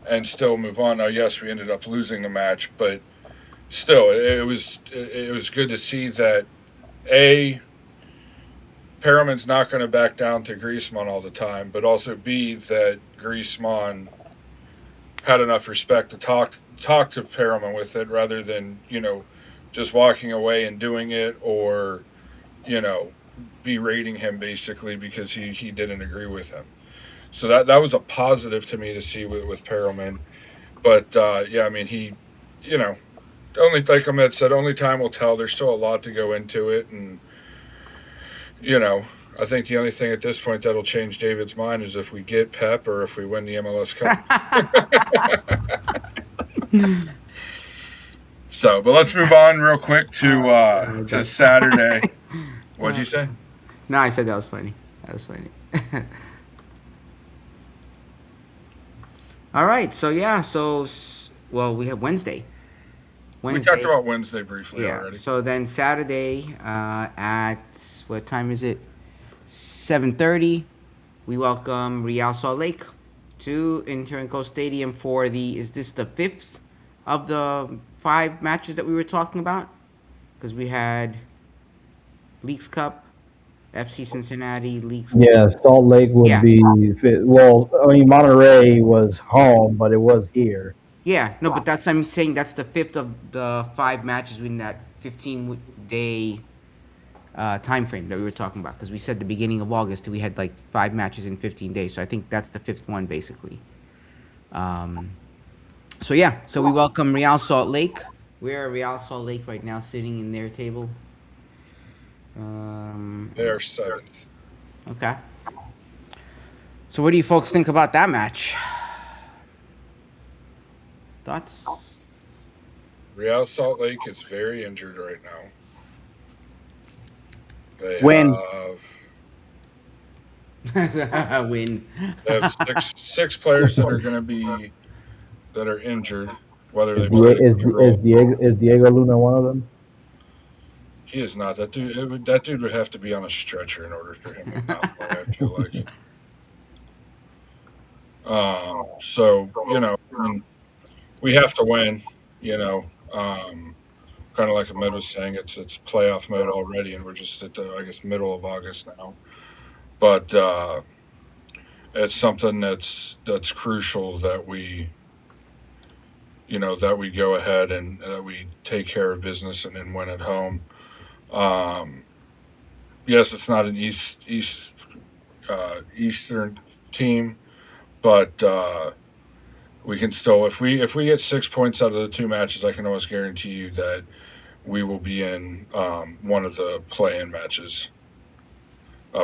and still move on. Now, yes, we ended up losing the match, but still, it was good to see that Perelman's not going to back down to Griezmann all the time, but also B, that Griezmann had enough respect to talk to Perelman with it rather than, just walking away and doing it or, berating him basically because he didn't agree with him. So that was a positive to me to see with Perelman. But, I mean, he, only, like Ahmed said, only time will tell. There's still a lot to go into it. And, I think the only thing at this point that'll change David's mind is if we get Pep or if we win the MLS Cup. So, but let's move on real quick to Saturday. What'd you say? No, I said that was funny. All right, so we have Wednesday. We talked about Wednesday briefly already. So then Saturday at, what time is it? 7:30, we welcome Real Salt Lake to Inter Stadium for is this the fifth of the 5 matches that we were talking about? Because we had Leagues Cup, FC Cincinnati, Leagues Cup. Yeah, Salt Lake would be, well, I mean, Monterey was home, but it was here. Yeah, no, but I'm saying that's the 5th of the 5 matches within that 15-day time frame that we were talking about, because we said the beginning of August we had like 5 matches in 15 days, so I think that's the 5th one basically. So we welcome Real Salt Lake Where are Real Salt Lake right now, sitting in their table? Um, They are seventh. okay. So, what do you folks think about that match? Thoughts? Real Salt Lake is very injured right now. They Win. have Win. they have six players that are going to be that are injured, whether Is they play any role. Diego Luna one of them? He is not that dude. That dude would have to be on a stretcher in order for him to not play. I feel like. So I mean, we have to win. You know, kind of like Ahmed was saying, it's playoff mode already, and we're just at the I guess middle of August now. But it's something that's crucial that we go ahead and that we take care of business and then win at home. Um, yes, it's not an Eastern team, but we can still if we get 6 points out of the two matches, I can almost guarantee you that we will be in one of the play-in matches,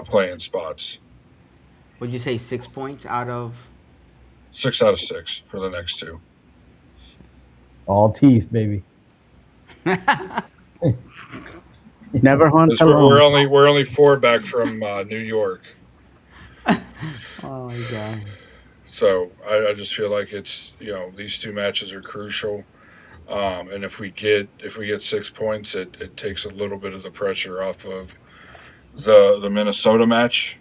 play-in spots. Would you say 6 points out of? 6 out of 6 for the next two. All teeth, baby. Never hunt 'Cause we're alone. only four back from New York, Oh my god. so I just feel like it's these two matches are crucial. And if we get 6 points, it takes a little bit of the pressure off of the Minnesota match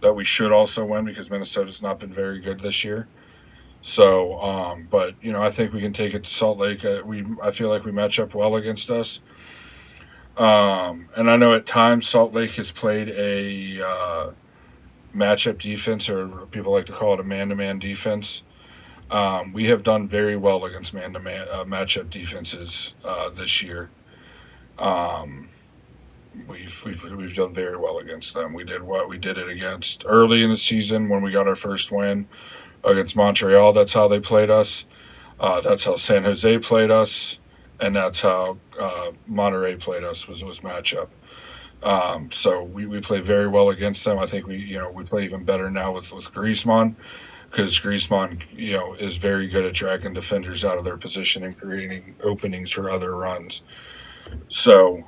that we should also win because Minnesota's not been very good this year. So, but I think we can take it to Salt Lake. I feel like we match up well against us. And I know at times Salt Lake has played a matchup defense, or people like to call it a man-to-man defense. We have done very well against man-to-man matchup defenses this year. Um, we've done very well against them. We did it against early in the season when we got our first win against Montreal. That's how they played us. That's how San Jose played us, and that's how Monterey played us was matchup. So we play very well against them. I think we play even better now with Griezmann because Griezmann is very good at tracking defenders out of their position and creating openings for other runs. So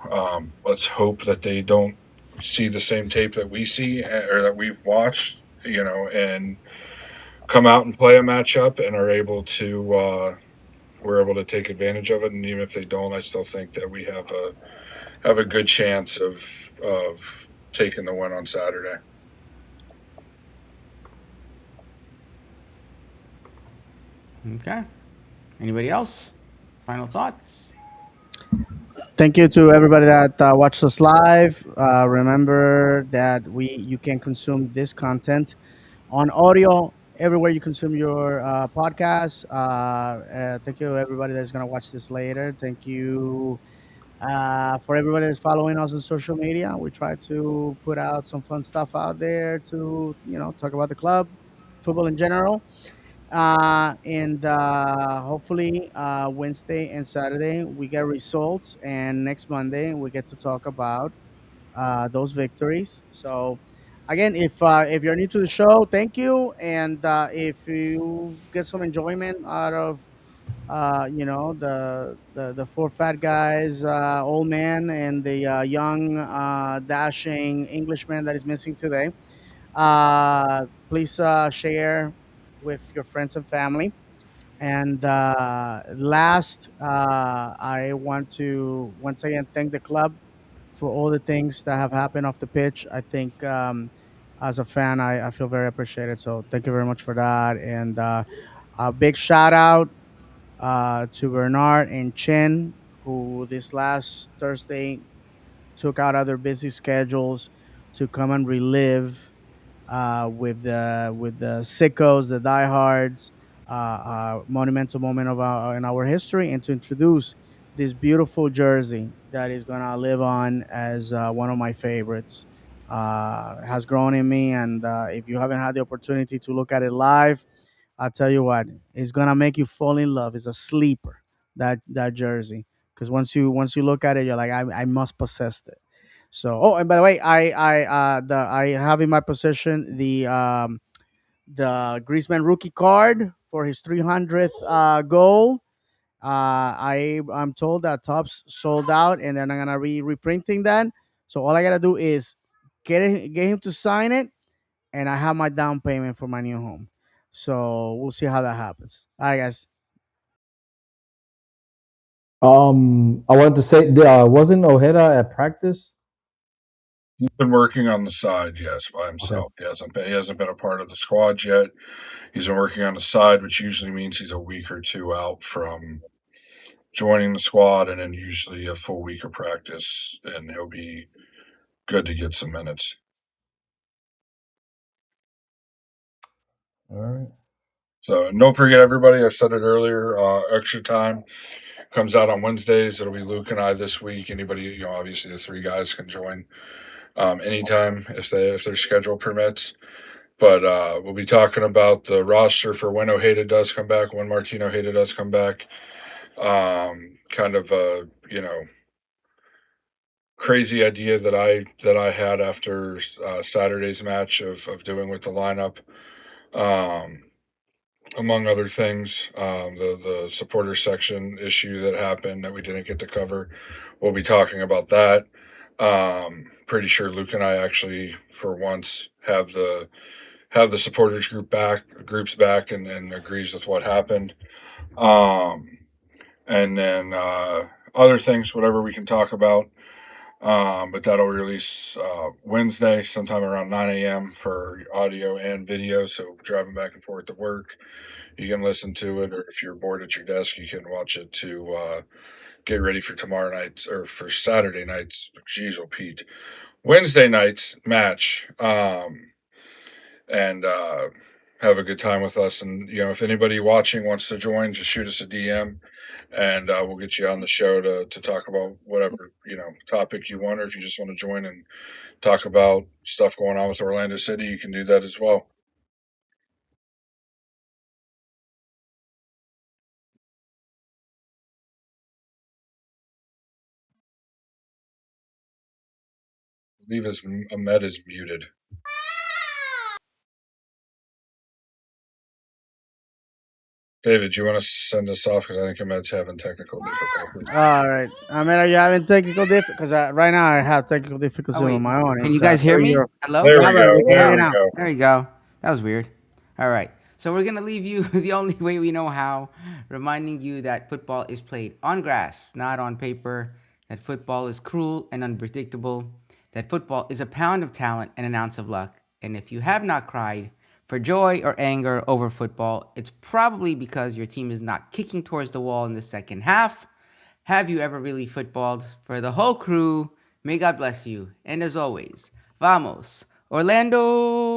let's hope that they don't see the same tape that we see or that we've watched, and come out and play a matchup and are able to we're able to take advantage of it. And even if they don't, I still think that we have a good chance of taking the win on Saturday. Okay. Anybody else? Final thoughts? Thank you to everybody that watched us live. Remember that you can consume this content on audio everywhere you consume your podcast. Thank you everybody that's gonna watch this later. Thank you for everybody that's following us on social media. We try to put out some fun stuff out there to talk about the club, football in general. And hopefully Wednesday and Saturday we get results, and next Monday we get to talk about those victories. So again, if you're new to the show, thank you, and if you get some enjoyment out of the four fat guys, old man, and the young dashing Englishman that is missing today, please share with your friends and family. And last, I want to once again thank the club for all the things that have happened off the pitch. I think as a fan, I feel very appreciated. So thank you very much for that. And a big shout out to Bernard and Chen, who this last Thursday took out other busy schedules to come and relive with the sickos, the diehards, monumental moment of in our history, and to introduce this beautiful jersey that is gonna live on as one of my favorites. Has grown in me, and if you haven't had the opportunity to look at it live, I'll tell you what, it's gonna make you fall in love. It's a sleeper, that jersey. because once you look at it, you're like, I must possess it. So, oh, and by the way, I have in my possession the Griezmann rookie card for his 300th goal. I'm told that Topps sold out, and then I'm gonna be reprinting that. So all I gotta do is get him to sign it, and I have my down payment for my new home. So we'll see how that happens. All right, guys. I wanted to say, wasn't Ojeda at practice? He's been working on the side, yes, by Okay. himself. He hasn't been a part of the squad yet. He's been working on the side, which usually means he's a week or two out from joining the squad, and then usually a full week of practice, and he'll be good to get some minutes. All right. So, and don't forget, everybody, I said it earlier, extra time comes out on Wednesdays. It'll be Luke and I this week. Anybody, obviously the three guys can join anytime if their schedule permits. But we'll be talking about the roster for when Ojeda does come back, when Martin Ojeda does come back. Kind of a crazy idea that I had after Saturday's match of doing with the lineup. Among other things, the supporter section issue that happened that we didn't get to cover. We'll be talking about that. Pretty sure Luke and I actually, for once, have the supporters groups back and agrees with what happened. And then other things, whatever we can talk about. But that'll release Wednesday, sometime around 9 a.m. for audio and video. So driving back and forth to work, you can listen to it, or if you're bored at your desk, you can watch it to get ready for tomorrow night or for Saturday night's. Jeez, oh Pete, Wednesday night's match. And have a good time with us. And if anybody watching wants to join, just shoot us a DM, and we'll get you on the show to talk about whatever topic you want, or if you just want to join and talk about stuff going on with Orlando City, you can do that as well. I believe Ahmed is muted. David, you want to send us off because I think Ahmed's having technical difficulties. All right. I mean, are you having technical difficulties? Because right now I have technical difficulties wait. on my own. Can you guys hear me? Hello? There we Yeah, go. we can hear There you we now. go. There you go. That was weird. All right. So we're going to leave you the only way we know how, reminding you that football is played on grass, not on paper, that football is cruel and unpredictable, that football is a pound of talent and an ounce of luck. And if you have not cried for joy or anger over football, it's probably because your team is not kicking towards the wall in the second half. Have you ever really footballed? For the whole crew, may God bless you. And as always, vamos, Orlando!